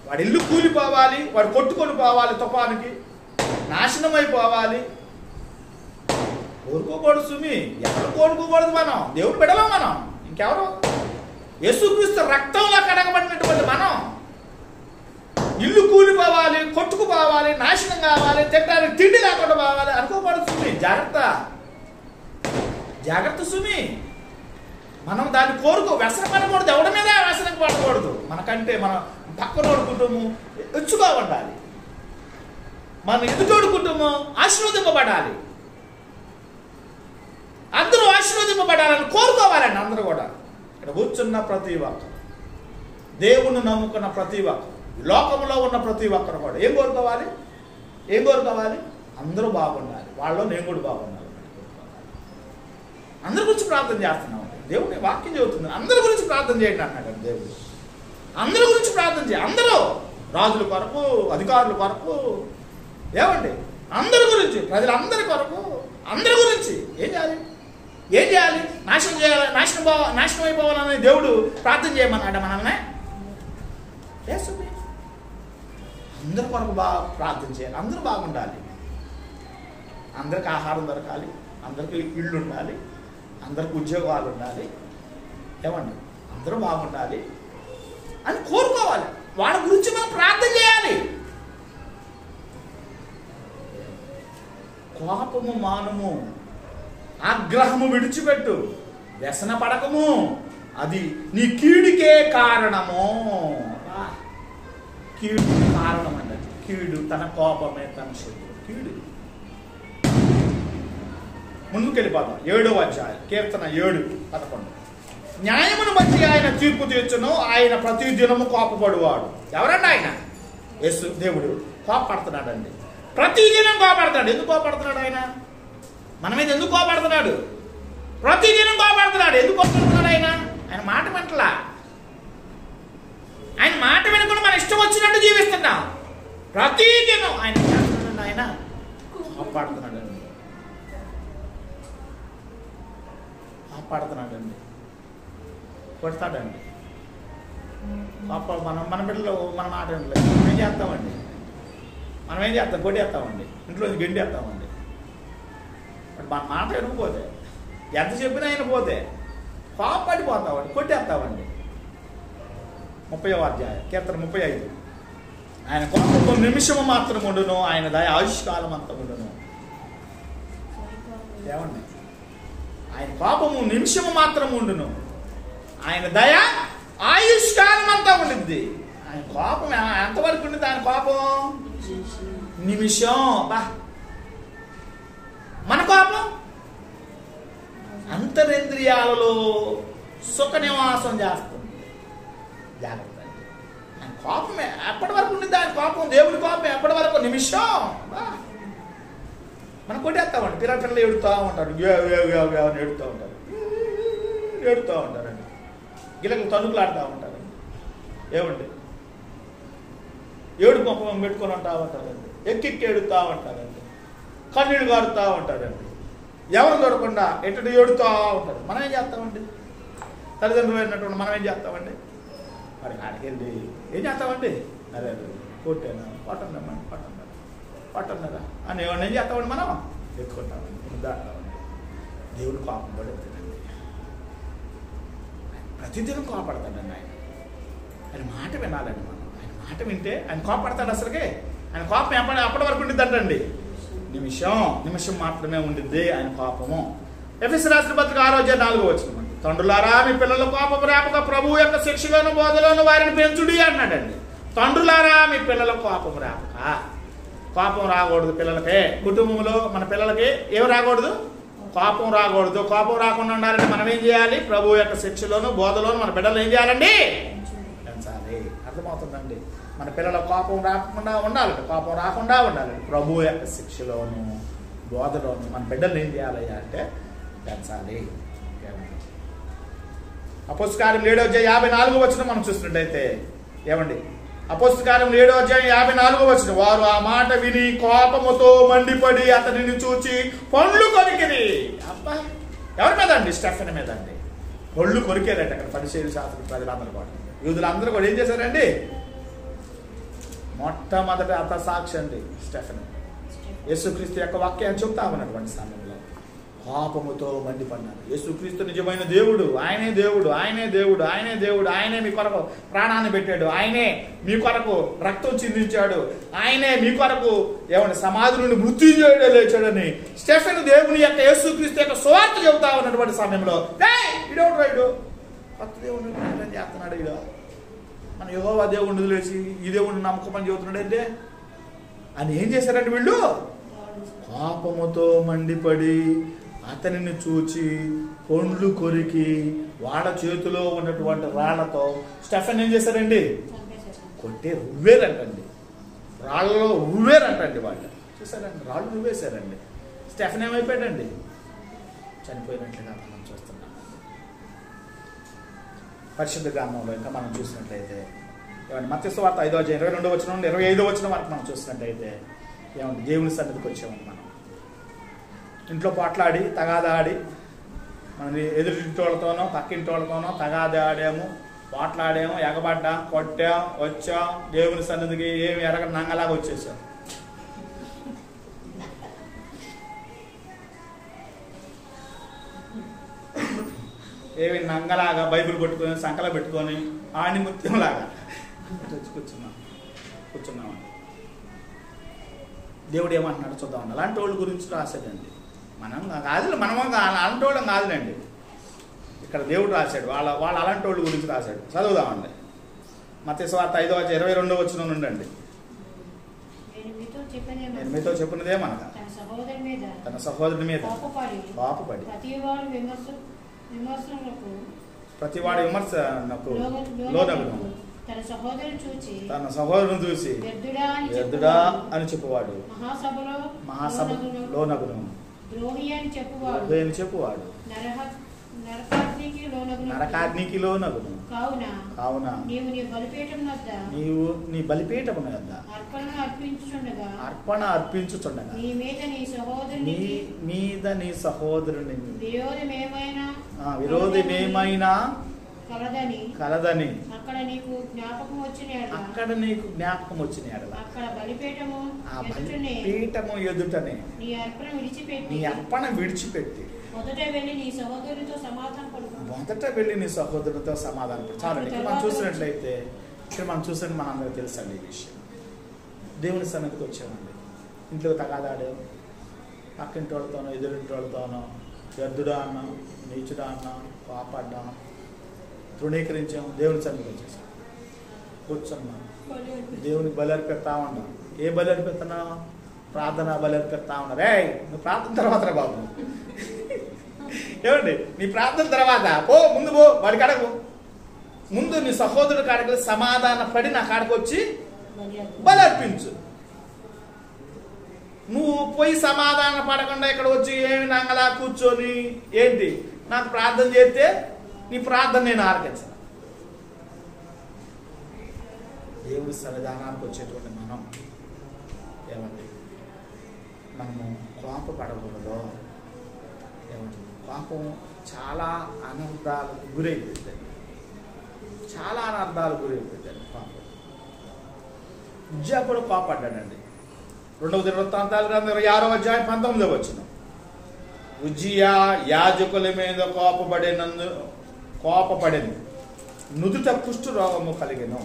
వాడి ఇల్లు కూలిపోవాలి, వాడు కొట్టుకొని పోవాలి, తుఫానికి నాశనం అయిపోవాలి. కోరుకోకూడదు సుమి. ఎవరు కోరుకోకూడదు? మనం దేవుడు బిడ్డలం. మనం ఇంకెవరు? యేసుక్రీస్తు రక్తంలో కడగబడినటువంటి మనం ఇల్లు కూలిపోవాలి, కొట్టుకుపోవాలి, నాశనం కావాలి, తినడానికి తిండి లేకుండా పోవాలి అనుకోకూడదు సుమి. జాగ్రత్త, జాగ్రత్త సుమి. మనం దాన్ని వ్యసన పడకూడదు. ఎవడి మీద వ్యసనం పడకూడదు. మనకంటే మన పక్కనోడు కుటుంబం ఎచ్చుగా ఉండాలి. మన ఎదుటోడు కుటుంబం ఆశీర్వదింపబడాలి. అందరూ ఆశీర్వదింపబడాలని కోరుకోవాలండి. అందరూ కూడా ఇక్కడ కూర్చున్న ప్రతి ఒక్కరు, దేవుణ్ణి నమ్ముకున్న ప్రతి ఒక్కరు, లోకంలో ఉన్న ప్రతి ఒక్కరు కూడా ఏం కోరుకోవాలి? ఏం కోరుకోవాలి? అందరూ బాగుండాలి. వాళ్ళలో నేను కూడా బాగుండాలి. అందరి గురించి ప్రార్థన చేస్తున్నాం. దేవుని వాక్యం చెబుతుంది, అందరి గురించి ప్రార్థన చేయండి అన్నాడు దేవుడు. అందరి గురించి ప్రార్థన చేయండి. అందరూ, రాజుల కొరకు, అధికారుల కొరకు, ఏమండి అందరి గురించి, ప్రజలందరి కొరకు, అందరి గురించి ఏం చేయాలి? ఏం చేయాలి? నాశనం చేయాలి, నాశనం అయిపోవాలని దేవుడు ప్రార్థన చేయమన్నాడు మనల్ని. అందరి కొరకు ప్రార్థన చేయాలి. అందరూ బాగుండాలి. అందరికి ఆహారం దొరకాలి, అందరికి ఇళ్ళు ఉండాలి, అందరికి ఉద్యోగాలు ఉండాలి, ఏమండి అందరూ బాగుండాలి అని కోరుకోవాలి. వాళ్ళ గురించి మనం ప్రార్థన చేయాలి. కోపము మానము, ఆగ్రహము విడిచిపెట్టు, వ్యసన పడకము, అది నీ కీడుకే కారణము. కీడు కారణం అన్నది. కీడు తన కోపమే తన శత్రువు. కీడు. ముందుకు వెళ్ళిపోతాం. 7వ అధ్యాయం, కీర్తన 7:11. న్యాయమును బట్టి ఆయన తీర్పు తీర్చును, ఆయన ప్రతి దినము కోపపడువాడు. ఎవరండి ఆయన? యేసు దేవుడు కోపడుతున్నాడండి. ప్రతిదినం కోపడుతున్నాడు. ఎందుకు కోపడుతున్నాడు ఆయన? మన మీద ఎందుకు కోపడుతున్నాడు? ప్రతిదినం కోపడుతున్నాడు. ఎందుకు కోపడుతున్నాడు ఆయన? ఆయన మాట వింటలా. ఆయన మాట వినకుండా మన ఇష్టం వచ్చినట్టు జీవిస్తున్నాం. ప్రతిదినం ఆయన చేస్తున్నాడు. ఆయన కోపడుతున్నాడండి. కోపడుతున్నాడండి. కొడతాడండి. మన బిడ్డలు మన మాట వినలేదు. మనం ఏం చేస్తామండి? మనం ఏం చేస్తాం? కొట్టేస్తామండి. ఇంట్లో గెండి వేస్తామండి. మన మాట వినకపోతే, ఎంత చెప్పినా వినకపోతే కోపడిపోతామండి, కొట్టేస్తామండి. 30వ అధ్యాయం, కీర్తన 35. ఆయన కోపము నిమిషము మాత్రం ఉండును, ఆయన దయ ఆయుష్కాలం అంతా ఉండును. ఏమండి? ఆయన కోపము నిమిషము మాత్రం ఉండును, ఆయన దయ ఆయుష్కాలం అంతా ఉండిద్ది. ఆయన కోపం ఎంతవరకు ఉండిద్ది? ఆయన కోపం నిమిషం. బా, మన కోపం అంతరింద్రియాలలో సుఖ నివాసం చేస్తుంది. జాగ్రత్త. ఆయన కోపం ఎప్పటి వరకు ఉండిద్ది? ఆయన కోపం, దేవుడి కోపం ఎప్పటి వరకు? నిమిషం. మనం కొట్టేస్తామండి. పిల్లలు ఏడుతూ ఉంటారు, ఏడుతూ ఉంటారు, ఏడుతూ ఉంటారండి. గిలకలు తణుకులాడుతూ ఉంటారండి. ఏమండి? ఏడు ముఖం పెట్టుకొని ఉంటా ఉంటారండి. ఎక్కెక్కి ఏడుతూ ఉంటారండి. కన్నీళ్ళు కారుతూ ఉంటారండి. ఎవరు దొరకకుండా ఎటు ఏడుతూ ఉంటారు. మనం ఏం చేస్తామండి? తల్లిదండ్రులు అయినటువంటి మనం ఏం చేస్తామండి? మరి ఆడికి వెళ్ళి ఏం చేస్తామండి? అదే కొట్టాను, పట్టందమ్మండి, పట్టన్నారా అని ఏమన్నా ఏం చేస్తామండి? మనం ఎత్తుకుంటామండి, దాటామండి. దేవుడు కోపం పడుతుందండి. ప్రతిదినం కోపడతాడండి ఆయన. ఆయన మాట వినాలండి మనం. ఆయన మాట వింటే ఆయన కోపడతాడు. అసలుకే ఆయన కోపం అప్పటి వరకు ఉండిద్దంటండి. నిమిషం మాత్రమే ఉండిద్ది ఆయన కోపము. ఎఫెసీయులకు రాసిన పత్రిక 6:4 తండ్రులారా మీ పిల్లల కోపం రేపక ప్రభువు యొక్క శిక్షలోను బోధలోను వారిని పెంచుడి అన్నాడండి. తండ్రులారా మీ పిల్లల కోపం రేపక. కోపం రాకూడదు పిల్లలకే. కుటుంబంలో మన పిల్లలకి ఏమి రాకూడదు? కోపం రాకూడదు. కోపం రాకుండా ఉండాలంటే మనం ఏం చేయాలి? ప్రభు యొక్క శిక్షలోను బోధలోను మన బిడ్డలు ఏం చేయాలండి? పెంచాలి. అర్థమవుతుందండి? మన పిల్లల కోపం రాకుండా ఉండాలంటే, కోపం రాకుండా ఉండాలంటే ప్రభు యొక్క శిక్షలోను బోధలోను మన బిడ్డలు ఏం చేయాలి అంటే పెంచాలి. అపోస్తలుల కార్యం 7:54 మనం చూసినట్టయితే ఏమండి? అపోస్తలుల కార్యం 7:54 వారు ఆ మాట విని కోపముతో మండిపడి అతనిని చూచి పండ్లు కొరికిరి. అబ్బా, ఎవరి మీద అండి? స్టెఫెన్ మీద అండి. పళ్ళు కొరికేదండి. అక్కడ పరిశీలి శాస్త్ర ప్రజలందరూ కూడా, యూదులందరూ కూడా ఏం చేశారండి? మొట్టమొదటి హతసాక్షి అండి స్టెఫెన్. యేసుక్రీస్తు యొక్క వాక్యాన్ని చెప్తా ఉన్నటువంటి సమయంలో పాపముతో మండిపడ్డారు. యేసుక్రీస్తు నిజమైన దేవుడు, ఆయనే దేవుడు, ఆయనే దేవుడు, ఆయనే దేవుడు, ఆయనే మీ కొరకు ప్రాణాన్ని పెట్టాడు, ఆయనే మీ కొరకు రక్తం చిందించాడు, ఆయనే మీ కొరకు ఏమన్నా సమాధి నుండి మృత్యుంజయుడే లేచాడని స్టెఫెన్ దేవుని యొక్క యేసుక్రీస్తు యొక్క సువార్త చెబుతా ఉన్నటువంటి సమయంలో ఇడోడు రైడు కొత్త దేవుడు చేస్తున్నాడు. ఇడ మన యెహోవా దేవుడిని వదిలేసి ఈ దేవుడిని నమ్మకమని చెబుతున్నాడు అంటే అని ఏం చేశారంటే వీళ్ళు పాపముతో మండిపడి అతనిని చూచి పండ్లు కొరికి వాళ్ళ చేతిలో ఉన్నటువంటి రాళ్లతో స్టెఫెన్ ఏం చేశారండి? కొట్టే రువ్వేరంటండి. రాళ్ళలో రువ్వేరంటండి. వాళ్ళు చూసారండి, రాళ్ళు రువ్వేశారండి. స్టెఫెన్ ఏమైపోయాడండి? చనిపోయినట్లుగా మనం చూస్తున్నాం. పరిశుద్ధ గ్రంథంలో ఇంకా మనం చూసినట్లయితే ఏమంటే మత్తయి సువార్త 5:22 నుండి 25 వరకు మనం చూసినట్లయితే ఏమంటే దేవుని సన్నిధికి వచ్చామని మనం ఇంట్లో పోట్లాడి తగాదాడి మన ఎదురింటి వాళ్ళతోనో పక్కింటి వాళ్ళతోనో తగాదాడాము, పోట్లాడాము, ఎగబడ్డాం, కొట్టాం, వచ్చాం, దేవుని సన్నిధికి ఏమి ఎరగ నంగలాగా వచ్చేసాం. ఏమి నంగలాగా బైబిల్ కొట్టుకొని సంకల పెట్టుకొని ఆణిముత్యంలాగా కూర్చున్నామండి. దేవుడు ఏమంటున్నాడు చూద్దామండి. అలాంటి వాళ్ళ గురించి రాశాడండి. మనం కాదు, మనము అలాంటి వాళ్ళం కాదులేండి. ఇక్కడ దేవుడు రాశాడు, వాళ్ళు అలాంటి వాళ్ళ గురించి రాశాడు. చదువుదామండి. మత్తయి సువార్త 5:22 నుండి. నేను మీతో చెప్పినదేమనగా తన సహోదరుని మీద కోపపడి ప్రతివాడి విమర్శనకు లోనగును, తన సహోదరుని చూసి వ్యర్థుడా అని చెప్పువాడు మహాసభలో నగును, ద్రోహి అని చెప్పువాడు నరకాగ్నికి లోనగును. కావున నీవు నీ బలిపీఠము వద్ద అర్పణ అర్పించుచుండగా నీ మీద నీ సహోదరుని విరోధమేమైనా కలదని అక్కడ నీకు జ్ఞాపకం వచ్చిన ఆ బలిపీఠము ఎదుటనే నీ అర్పణ విడిచిపెట్టి మొదట వెళ్ళి నీ సహోదరునితో సమాధానపడు. చాలండి. ఇక్కడ మనం చూసినట్లయితే మనందరూ తెలుసండి ఈ విషయం. దేవుని సన్నిధికి వచ్చామండి. ఇంట్లో తగాదాడు, పక్కింటి వాళ్ళతోనో ఎదురింటి వాళ్ళతోనో వ్యర్థుడా అన్నాం, నీచుడా అన్నాం, కోపడ్డాం, తృణీకరించాము. దేవుని సన్నిధికి వచ్చేసాం, కూర్చున్నాం, దేవునికి బలి అర్పిస్తా ఉన్నాం. ఏ బలి అర్పిస్తున్నాం? ప్రార్థన బలి అర్పిస్తా ఉన్నారు. నువ్వు ప్రార్థన తర్వాత బాబు ఏమండి, నీ ప్రార్థన తర్వాత ముందు వాడి కాడకు ముందు నీ సహోదరుడి కాడకు సమాధాన పడి నా కాడకు వచ్చి బలి అర్పించు. నువ్వు పోయి సమాధాన పడకుండా ఇక్కడ వచ్చి ఏమి నంగలా కూర్చొని ఏంటి నాకు ప్రార్థన చేస్తే నీ ప్రార్థన నేను ఆలకించను. దేవుడి సన్నిధానానికి వచ్చేటువంటి మనం ఏమండి, మనము కోపపడకూడదు. ఏమండి, కోపం చాలా అనర్థాలకు గురైపోతుంది. కోపం. ఉజ్జా కూడా కోపడ్డాడండి. 2వ దినవృత్తాంతాల గ్రంథం 26:19 ఉజ్జియా యాజకుల మీద కోపపడింది, నుదుట కుష్టు రోగము కలిగెను,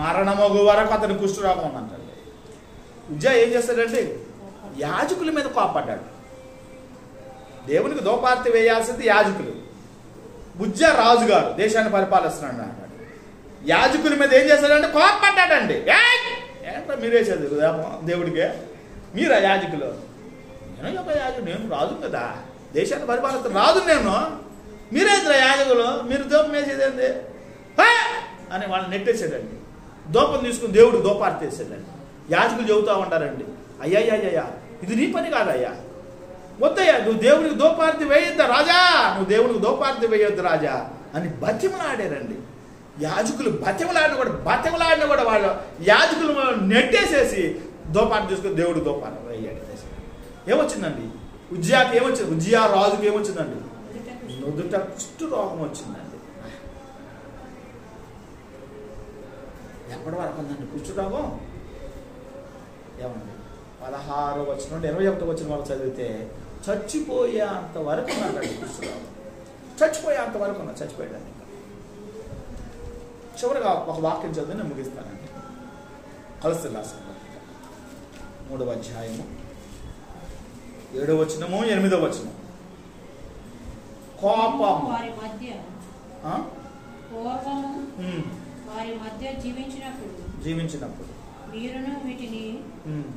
మరణమగు వరకు అతని కుష్టు రోగం ఉందంటండి. ఉజ్జియా ఏం చేస్తాడండి? యాజకుల మీద కోపడ్డాడు. దేవునికి దోపార్తి వేయాల్సింది యాజకులు. ఉజ్జియా రాజుగారు దేశాన్ని పరిపాలిస్తున్నాడు అన్నాడు. యాజకుల మీద ఏం చేశాడంటే కోపడ్డాడండి. ఏంటో మీరేసేది దేవుడికే, మీరా యాజకులు? నేను ఒక యాజకుడు, నేను రాజు కదా, దేశాన్ని పరిపాలిస్తున్న రాజు నేను, మీరేంద్ర యాజకులు, మీరు దూపం వేసేదేంది అని వాళ్ళని నెట్టేసాడండి. దూపం తీసుకుని దేవుడు దూపార్తి వేసాడండి. యాజకులు చెబుతూ ఉంటారండి, అయ్యా ఇది నీ పని కాదయ్యా, వద్దయ్యా, నువ్వు దేవుడికి దూపార్తి వేయొద్దా రాజా, నువ్వు దేవుడికి దూపార్తి వేయొద్దు రాజా అని బతిమలాడారండి. యాజకులు బతిమలాడిన కూడా వాళ్ళు యాజకులు నెట్టేసేసి దూపార్తి తీసుకుని దేవుడు దూపార్తి వేయాడు. ఏమొచ్చిందండి ఉజ్జియాకి? ఏమొచ్చింది? ఉజ్జియా రాజుకి ఏమొచ్చిందండి? నుదుట కుష్టు రోగం వచ్చిందండి. ఎప్పటి వరకు ఉందండి కుష్టు రోగం? ఏమండి 16వ వచనం నుండి 21వ వచనం వాళ్ళు చదివితే చచ్చిపోయేంత వరకు ఉన్నాడండి కుష్టు రోగం. చచ్చిపోయేంత వరకు ఉన్నా, చచ్చిపోయాడండి. చివరిగా ఒక వాక్యం చదివి నేను ముగిస్తానండి. కొలస్సీయుల రాసిన పత్రిక 3వ అధ్యాయము 7వ వచనము 8వ వచనం. కోపం వారి మధ్య పూర్వము వారి మధ్య జీవించినప్పుడు మీరును వీటిని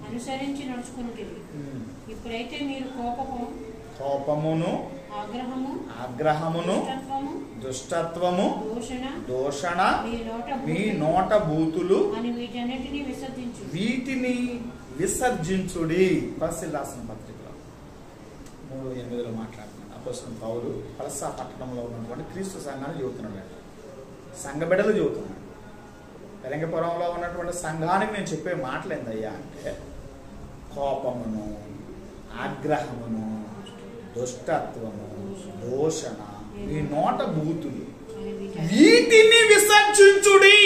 అనుసరించి నడుచుకుంటుంది. ఇప్పుడైతే మీరు కోపమును ఆగ్రహమును దుష్టత్వము దూషణ మీ నోట బూతులు అని వీటిని విసర్జించుడి. కొలస్సీయుల రాసిన పత్రికలో 3:8 మాట్లాడుతున్నాడు అపోస్తలుడైన పౌలు కొలస్సా పట్టణంలో ఉన్నటువంటి క్రీస్తు సంఘాన్ని చెబుతున్నాడు. సంఘ బిడ్డలు చెబుతున్నాడు. వెలంగపురంలో ఉన్నటువంటి సంఘానికి నేను చెప్పే మాటలు ఏందయ్యా అంటే, కోపమును ఆగ్రహమును దుష్టత్వము దూషణ మీ నోట బూతులు వీటిని విసర్జించుడి.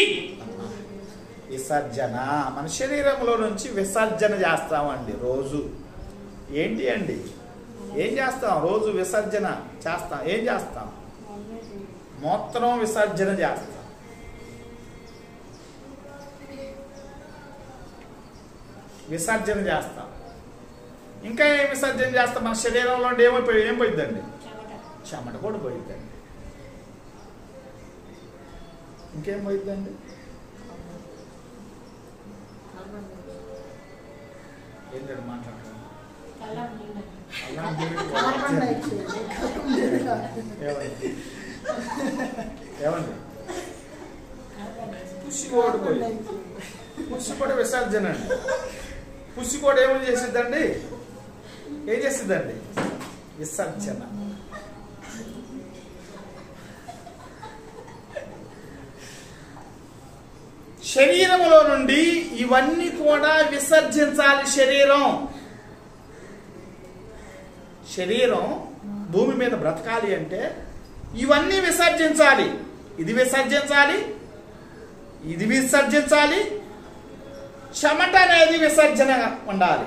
విసర్జన మన శరీరంలో నుంచి విసర్జన చేస్తామండి రోజు. ఏంటి అండి, ఏం చేస్తాం? రోజు విసర్జన చేస్తాం. ఏం చేస్తాం? మూత్రం విసర్జన చేస్తాం. విసర్జన చేస్తాం. ఇంకా ఏం విసర్జన చేస్తాం? మన శరీరంలో ఏం పోయిద్దండి? చెమట కూడా పోయిద్దండి. ఇంకేం పోయిద్దండి? ఏంటంటే మాట్లాడతాం ఏమండి పుష్టికోడు పోయి, పుష్టికోడు విసర్జన అండి. పుష్టికోడు ఏమని చేసిద్దండి? ఏం చేసిద్దండి? విసర్జన. శరీరములో నుండి ఇవన్నీ కూడా విసర్జించాలి. శరీరం భూమి మీద బ్రతకాలి అంటే ఇవన్నీ విసర్జించాలి. ఇది విసర్జించాలి, ఇది విసర్జించాలి, చెమట అనేది విసర్జన ఉండాలి.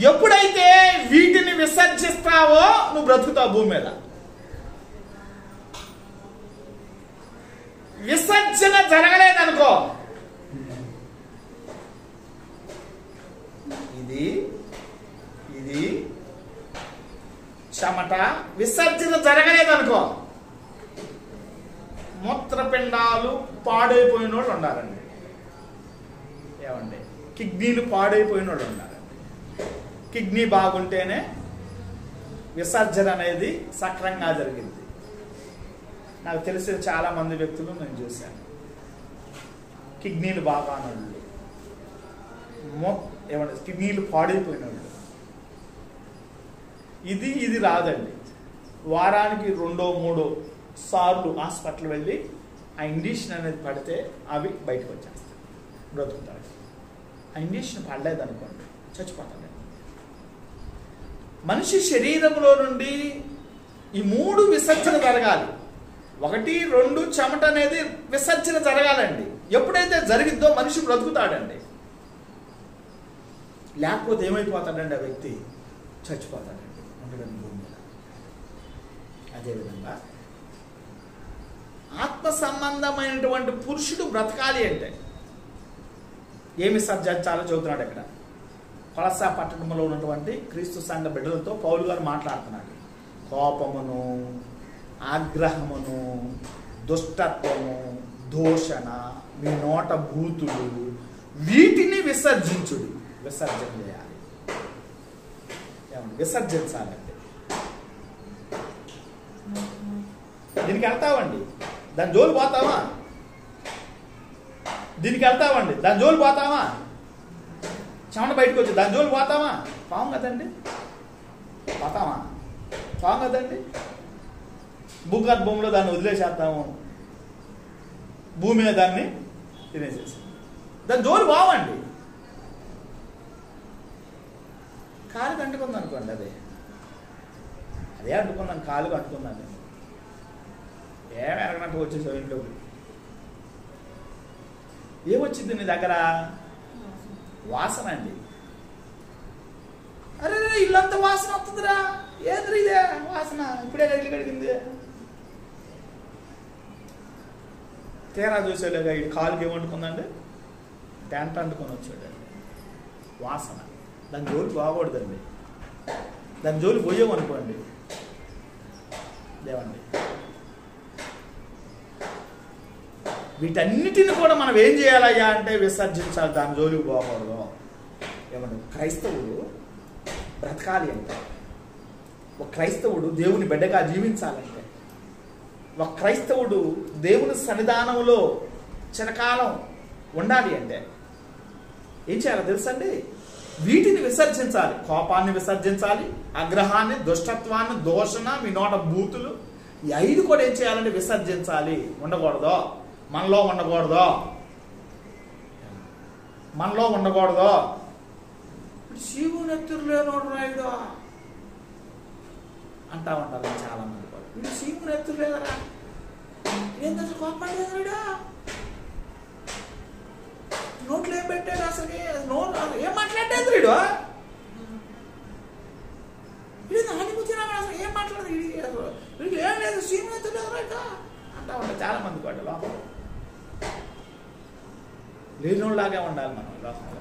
ఎప్పుడైతే వీటిని విసర్జిస్తావో నువ్వు బ్రతుకుతావు భూమి మీద. విసర్జన జరగలేదనుకో, ఇది చెమట విసర్జన జరగలేదనుకో, మూత్రపిండాలు పాడైపోయిన వాళ్ళు ఉండాలండి. ఏమండి, కిడ్నీలు పాడైపోయిన వాళ్ళు ఉండాలండి. కిడ్నీ బాగుంటేనే విసర్జన అనేది సక్రంగా జరిగింది. నాకు తెలిసిన చాలా మంది వ్యక్తులు నేను చూశాను. కిడ్నీలు బాగా వాళ్ళు, ఏమంటే కిడ్నీలు పాడైపోయిన వాళ్ళు. ఇది రాదండి. వారానికి 2-3 సార్లు హాస్పిటల్ వెళ్ళి ఆ ఇంజక్షన్ అనేది పడితే అవి బయటకు వచ్చేస్తాయి, బ్రతుకుతారు. ఆ ఇంజక్షన్ పడలేదనుకోండి చచ్చిపోతాడు. మనిషి శరీరంలో నుండి ఈ 3 విసర్జన జరగాలి. 1, 2 చెమట అనేది విసర్జన జరగాలండి. ఎప్పుడైతే జరిగిద్దో మనిషి బ్రతుకుతాడండి. లేకపోతే ఏమైపోతాడండి? ఆ వ్యక్తి చచ్చిపోతాడండి, ఉండడం భూమి మీద. అదేవిధంగా ఆత్మ సంబంధమైనటువంటి పురుషుడు బ్రతకాలి అంటే ఏమి విసర్జించాలో చెబుతున్నాడు ఇక్కడ. కొలస్సా పట్టణంలో ఉన్నటువంటి క్రీస్తు సంఘ బిడ్డలతో పౌలు గారు మాట్లాడుతున్నాడు. కోపమును ఆగ్రహమును దుష్టత్వము దూషణ మీ నోట బూతులు వీటిని విసర్జించుడు. విసర్జన చేయాలి. ఏమండి విసర్జించాలండి. దీనికి వెళ్తామండి, దాని జోలు పోతావా? దీనికి వెళ్తామండి, దాని జోలు పోతావా? చెమట బయటకు వచ్చి దాని జోలు పోతావా? పాము కదండి, పోతావా? పాము కదండి. భూగర్భంలో దాన్ని వదిలేసేస్తాము, భూమి మీద దాన్ని తినేసేసి దాని జోలు బావండి. కాలుకి అంటుకుంది అనుకోండి, అదే అంటుకున్నాను, కాలుకి అంటుకున్నాను, ఏం ఎరగనట్టు వచ్చేసావు ఇంట్లోకి. ఏమొచ్చింది నీ దగ్గర? వాసన అండి. అరే ఇల్లంతా వాసన వస్తుందిరా, ఏంద్రీ ఇదే వాసన, ఇప్పుడే ఇల్లు కడిగింది. తీరా చూసేలాగా ఈ కాలుకి ఏమంటుకుందండి, టెంట్ అంటుకొని వచ్చాడండి. వాసన. దాని జోలు బాగకూడదండి, దాని జోలు పోయామనుకోండి దేవండి. వీటన్నిటిని కూడా మనం ఏం చేయాలయ్యా అంటే విసర్జించాలి, దాని జోలికి పోకూడదు. ఏమంటే క్రైస్తవుడు బ్రతకాలి అంటే, ఒక క్రైస్తవుడు దేవుని బిడ్డగా జీవించాలంటే, ఒక క్రైస్తవుడు దేవుని సన్నిధానంలో చిరకాలం ఉండాలి అంటే ఏం చేయాలో తెలుసండి? వీటిని విసర్జించాలి. కోపాన్ని విసర్జించాలి, ఆగ్రహాన్ని, దుష్టత్వాన్ని, దోషణ, మీ నోట బూతులు, ఈ 5 కూడా ఏం చేయాలంటే విసర్జించాలి. ఉండకూడదు, మనలో ఉండకూడదు, మనలో ఉండకూడదు. శివునెత్తురు లేనోడు రాయుడు అంటా ఉంటారు చాలా మంది. వీడు శివునెత్తురు లేదరా, ఏంటంటే కోపడలేదురా, నోట్లో ఏం పెట్టాడు అసలు, ఏం మాట్లాడలేదు వీడు, అనుమతి అసలు ఏం మాట్లాడదు, వీడికి ఏం లేదు, శివునెత్తురు లేదురా అంటా ఉంటారు చాలా మంది. కూడా లోపల లేనోళ్ళలాగే ఉండాలి మనం లోకంలో.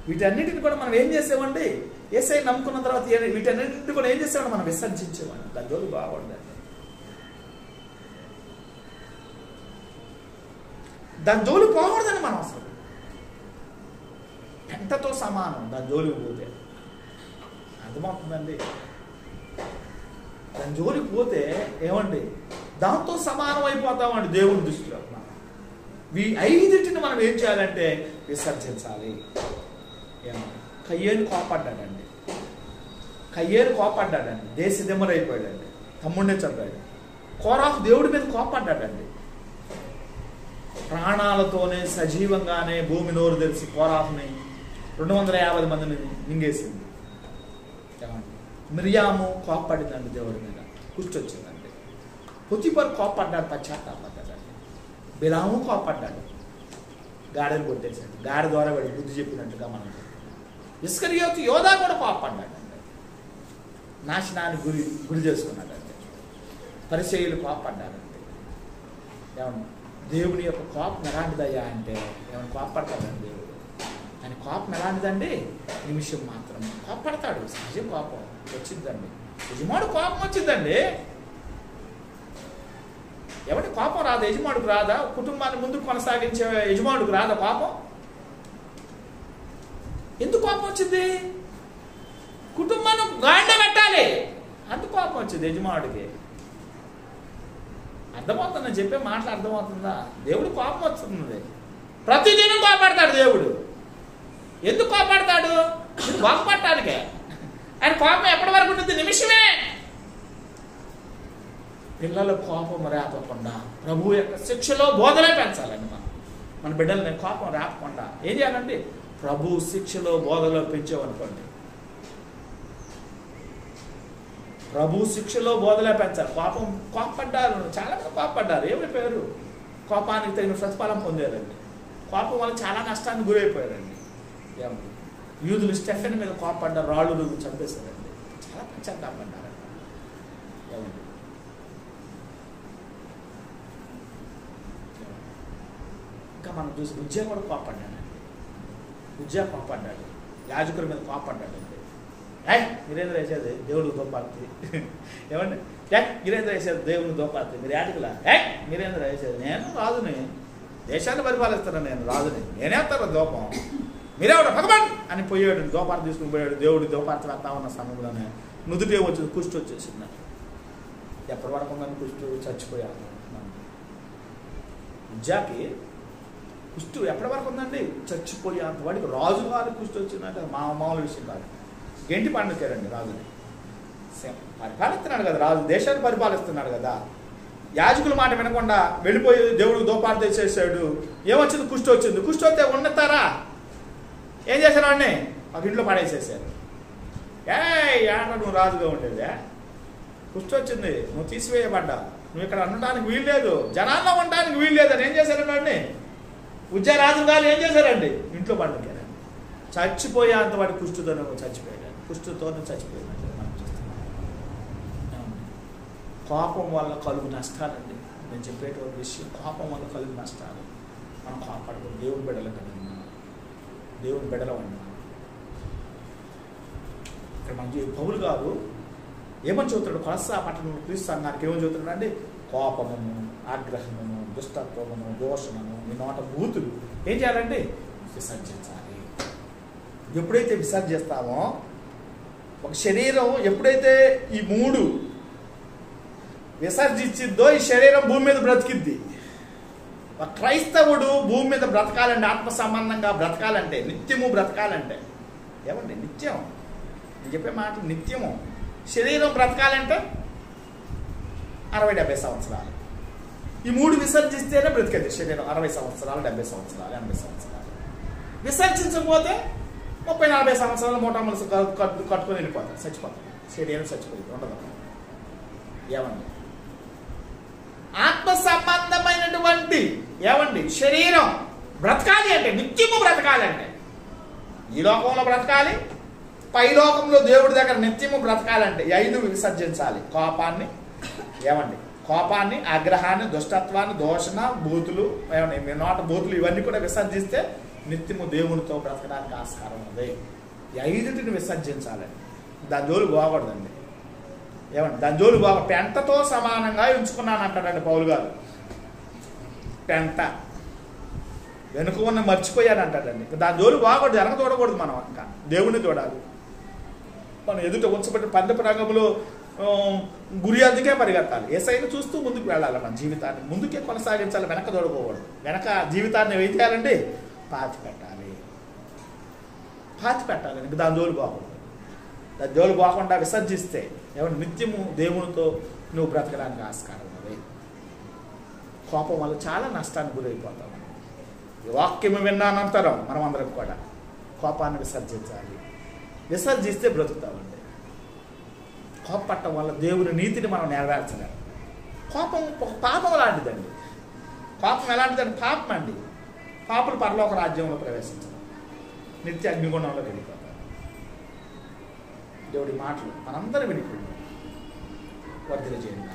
వీటన్నిటిని కూడా మనం ఏం చేసేవండి? యేసయ్య నమ్ముకున్న తర్వాత వీటన్నిటిని కూడా ఏం చేసేవాడు? మనం విసర్జించేవాడు. దాని జోలు బాగుండండి, దాని జోలు పోకూడదని మనం అసలు పెంటతో సమానం దాని జోలికి పోతే. అర్థమవుతుందండి? దాని జోలికి పోతే ఏమండి దాంతో సమానం అయిపోతామండి దేవుని దృష్టిలో. ఈ 5 మనం ఏం చేయాలంటే విసర్జించాలి. కయ్యేను కోపడ్డాడండి, కయ్యేను కోపడ్డాడండి, దేశదిమ్మరైపోయాడండి, తమ్ముడినే చంపాడు. కోరాహు దేవుడి మీద కోపడ్డాడండి. ప్రాణాలతోనే సజీవంగానే భూమి నోరు తెలిసి కోరాహుని 250 మందిని మింగేసింది. మిరియాము కోపడిందండి దేవుడి మీద, కూర్చొచ్చిందండి. పొతిఫరు కోపడ్డాడు, పశ్చాత్తాపడ్డాడండి. బిలాము కోపడ్డాడు, గాడిని కొట్టేశాడు, గాడి ద్వారా వాడి బుద్ధి చెప్పినట్టుగా మనం. ఇస్కరియోతు యోధా కూడా కోపడ్డాడండి, నాశనానికి గురి చేసుకున్నాడండి. పరిసయ్యులు కోపడ్డాడండి. ఏమన్నా దేవుని యొక్క కోపం ఎలాంటిదయ్యా అంటే ఏమైనా కోపడతాడండి దేవుడు. ఆయన కోపం ఎలాంటిదండి? నిమిషం మాత్రం కోపడతాడు, సహజ కోపం వచ్చిందండి. యజమాడు కోపం వచ్చిందండి. ఎవరి కోపం రాదా? యజమాడుకు రాదా? కుటుంబాన్ని ముందుకు కొనసాగించే యజమానుడికి రాదా కోపం? ఎందుకు కోపం వచ్చింది? కుటుంబాన్ని గాండ పెట్టాలి, అందుకు కోపం వచ్చింది యజమానుడికి. అర్థమవుతుందా? చెప్పే మాటలు అర్థమవుతుందా? దేవుడు కోపం వస్తుంది, ప్రతిదినం కోపడతాడు దేవుడు. ఎందుకు కోపడతాడు? కోపపడటానికే. ఆయన కోపం ఎప్పటి వరకు ఉంటుంది? నిమిషమే. పిల్లల కోపం రేపకుండా ప్రభు యొక్క శిక్షలో బోధనే పెంచాలండి. మన బిడ్డలని కోపం రేపకుండా ఏం చేయాలండి? ప్రభు శిక్షలో బోధలో పెంచామనుకోండి, ప్రభు శిక్షలో బోధలే పెంచాలి. కోపడ్డారు, చాలా మంది కోపడ్డారు, ఏమైపోయారు? కోపానికి తగిన ప్రతిఫలం పొందారండి. కోపం వల్ల చాలా నష్టానికి గురైపోయారండి. ఏమండి యూదులు స్టెఫెన్ మీద కోపడ్డారు, రాళ్ళు చంపేశారండి, చాలా పశ్చాత్తాపడ్డారండి. ఏమండి ఇంకా మనం చూసి ఉజ్జా కూడా కోపడ్డాడండి. ఉజ్జా కోపడ్డాడు, యాజకుల మీద కోపడ్డాడండి. మీరేంద్ర వేసేది దేవుడికి దోపార్తి, ఏమండి మీరేంద్ర వేసేది దేవుని దోపార్తి, మీరు యాజకులా? మీరేంద్ర వేసేది? నేను రాజుని, దేశాన్ని పరిపాలిస్తాను, నేను రాజుని, నేనేస్తాను దోపం. మీరెవడ భగవాన్ అని పోయాడు, దోపార్త తీసుకుని పోయాడు. దేవుడు దోపార్త వెళ్తా ఉన్న సమయంలోనే నుదుటే వచ్చింది, కుష్టి వచ్చేసింది. ఎప్పటి వరకు ఉందని కుష్టి చచ్చిపోయాడు. ఉజ్జాకి కుష్టి ఎప్పటి వరకు ఉందండి? చచ్చిపోయేంత వాడికి రాజుగారి కుష్టి వచ్చిందంటే మామూలు విషయం కాదు. గెంటి పండుతారండి రాజుని. పరిపాలిస్తున్నాడు కదా రాజు, దేశాన్ని పరిపాలిస్తున్నాడు కదా. యాజకుల మాట వినకుండా వెళ్ళిపోయి దేవుడికి దోపార్త చేసాడు. ఏమొచ్చింది? కుష్టి వచ్చింది. కుష్టి వస్తే ఉన్నతారా? ఏం చేశారు? వాడిని ఒక ఇంట్లో పడేసేసారు. ఏడ నువ్వు రాజుగా ఉండేదే, కుష్టి వచ్చింది, నువ్వు తీసివేయబడ్డా, నువ్వు ఇక్కడ ఉండడానికి వీలు లేదు, జనాల్లో ఉండడానికి వీలు లేదు అని ఏం చేశారండి వాడిని? ఉజ్జా రాజు గారు ఏం చేశారండి? ఇంట్లో పండుగారండి. చచ్చిపోయేంత వాడి కుష్టితోనే చచ్చిపోయాడు, కుష్టితోనే చచ్చిపోయాడు. మనం చూస్తున్నాం. కోపం వల్ల కలుగు నష్టాలండి. నేను చెప్పేటువంటి విషయం, కోపం వల్ల కలుగు నష్టాలు. మనం కోపడుకుని దేవుని బిడ్డలు కదా, దేవుని బిడ్డలు అన్నా. ఇక్కడ మనకి పౌలు గారు ఏమని చదువుతాడు? కొలస్సా పట్టణంలో క్రీస్తు సంఘానికి ఏమని చదువుతున్నాడు అండి? కోపమును, ఆగ్రహమును, దుష్టత్వమును, దోషమును, మీ నోట బూతులు ఏం చేయాలంటే విసర్జించాలి. ఎప్పుడైతే విసర్జిస్తామో, ఒక శరీరం ఎప్పుడైతే ఈ 3 విసర్జించిద్దో ఈ శరీరం భూమి మీద బ్రతికిద్ది. ఒక క్రైస్తవుడు భూమి మీద బ్రతకాలంటే, ఆత్మ సంబంధంగా బ్రతకాలంటే, నిత్యము బ్రతకాలంటే, ఏమండి నిత్యం నేను చెప్పే మాట నిత్యము. శరీరం బ్రతకాలంటే 60-70 సంవత్సరాలు. ఈ 3 విసర్జిస్తేనే బ్రతికేది శరీరం. 60 సంవత్సరాలు, 70 సంవత్సరాలు, 80 సంవత్సరాలు. విసర్జించకపోతే 30-40 సంవత్సరాలు మూటమలసి కట్టుకొని వెళ్ళిపోతారు, చచ్చిపోతారు. శరీరం చచ్చిపోయింది, ఉండదు. ఏమండి ఆత్మ సంబంధమైనటువంటి ఏమండి శరీరం బ్రతకాలి అంటే, నిత్యము బ్రతకాలంటే, ఈ లోకంలో బ్రతకాలి, పై లోకంలో దేవుడి దగ్గర నిత్యము బ్రతకాలంటే 5 విసర్జించాలి. కోపాన్ని, ఏమండి కోపాన్ని, ఆగ్రహాన్ని, దుష్టత్వాన్ని, దోషణ, బూతులు, ఏమండి మీ నోట బూతులు, ఇవన్నీ కూడా విసర్జిస్తే నిత్యము దేవునితో బ్రతకడానికి ఆస్కారం ఉంది. ఈ 5టిని విసర్జించాలండి. దాని జోలు బాగూడదండి. ఏమండి దాని జోలు బాగా పెంటతో సమానంగా ఉంచుకున్నాను అంటాడండి పౌలు గారు. పెంట వెనుక ఉన్న మర్చిపోయాను అంటాడండి. దాని జోలు బాగూడదు, వెనక చూడకూడదు. మనం ఇంకా దేవుణ్ణి చూడాలి. మనం ఎదుట ఉంచబట్టి పందెపు రంగంలో గురి అందుకే పరిగెత్తాలి. ఏసైని చూస్తూ ముందుకు వెళ్ళాలి. మన జీవితాన్ని ముందుకే కొనసాగించాలి, వెనక చూడకూడదు. వెనక జీవితాన్ని ఏం చేయాలండి? పాతి పెట్టాలి. ఇంక దాని జోలు బాగూడదు. దాని జోలు బాగుండా విసర్జిస్తే ఏమన్నా నిత్యము దేవునితో నువ్వు బ్రతకడానికి ఆస్కారం ఉంది. కోపం వల్ల చాలా నష్టానికి గురైపోతాం. ఈ వాక్యము విన్నానంతరం మనం అందరం కూడా కోపాన్ని విసర్జించాలి. విసర్జిస్తే బ్రతుకుతామండి. కోపపట్టడం వల్ల దేవుని నీతిని మనం నెరవేర్చలేం. కోపం ఒక పాపం లాంటిదండి. కోపం ఎలాంటిదండి? పాపం అండి. పాపులు పరలోక రాజ్యంలో ప్రవేశించడం, నిత్య అగ్నిగుణంలో వెళ్ళిపోతారు. దేవుడి మాటలు మనందరూ వినిపోయి వర్ధిల్ల చేయండి.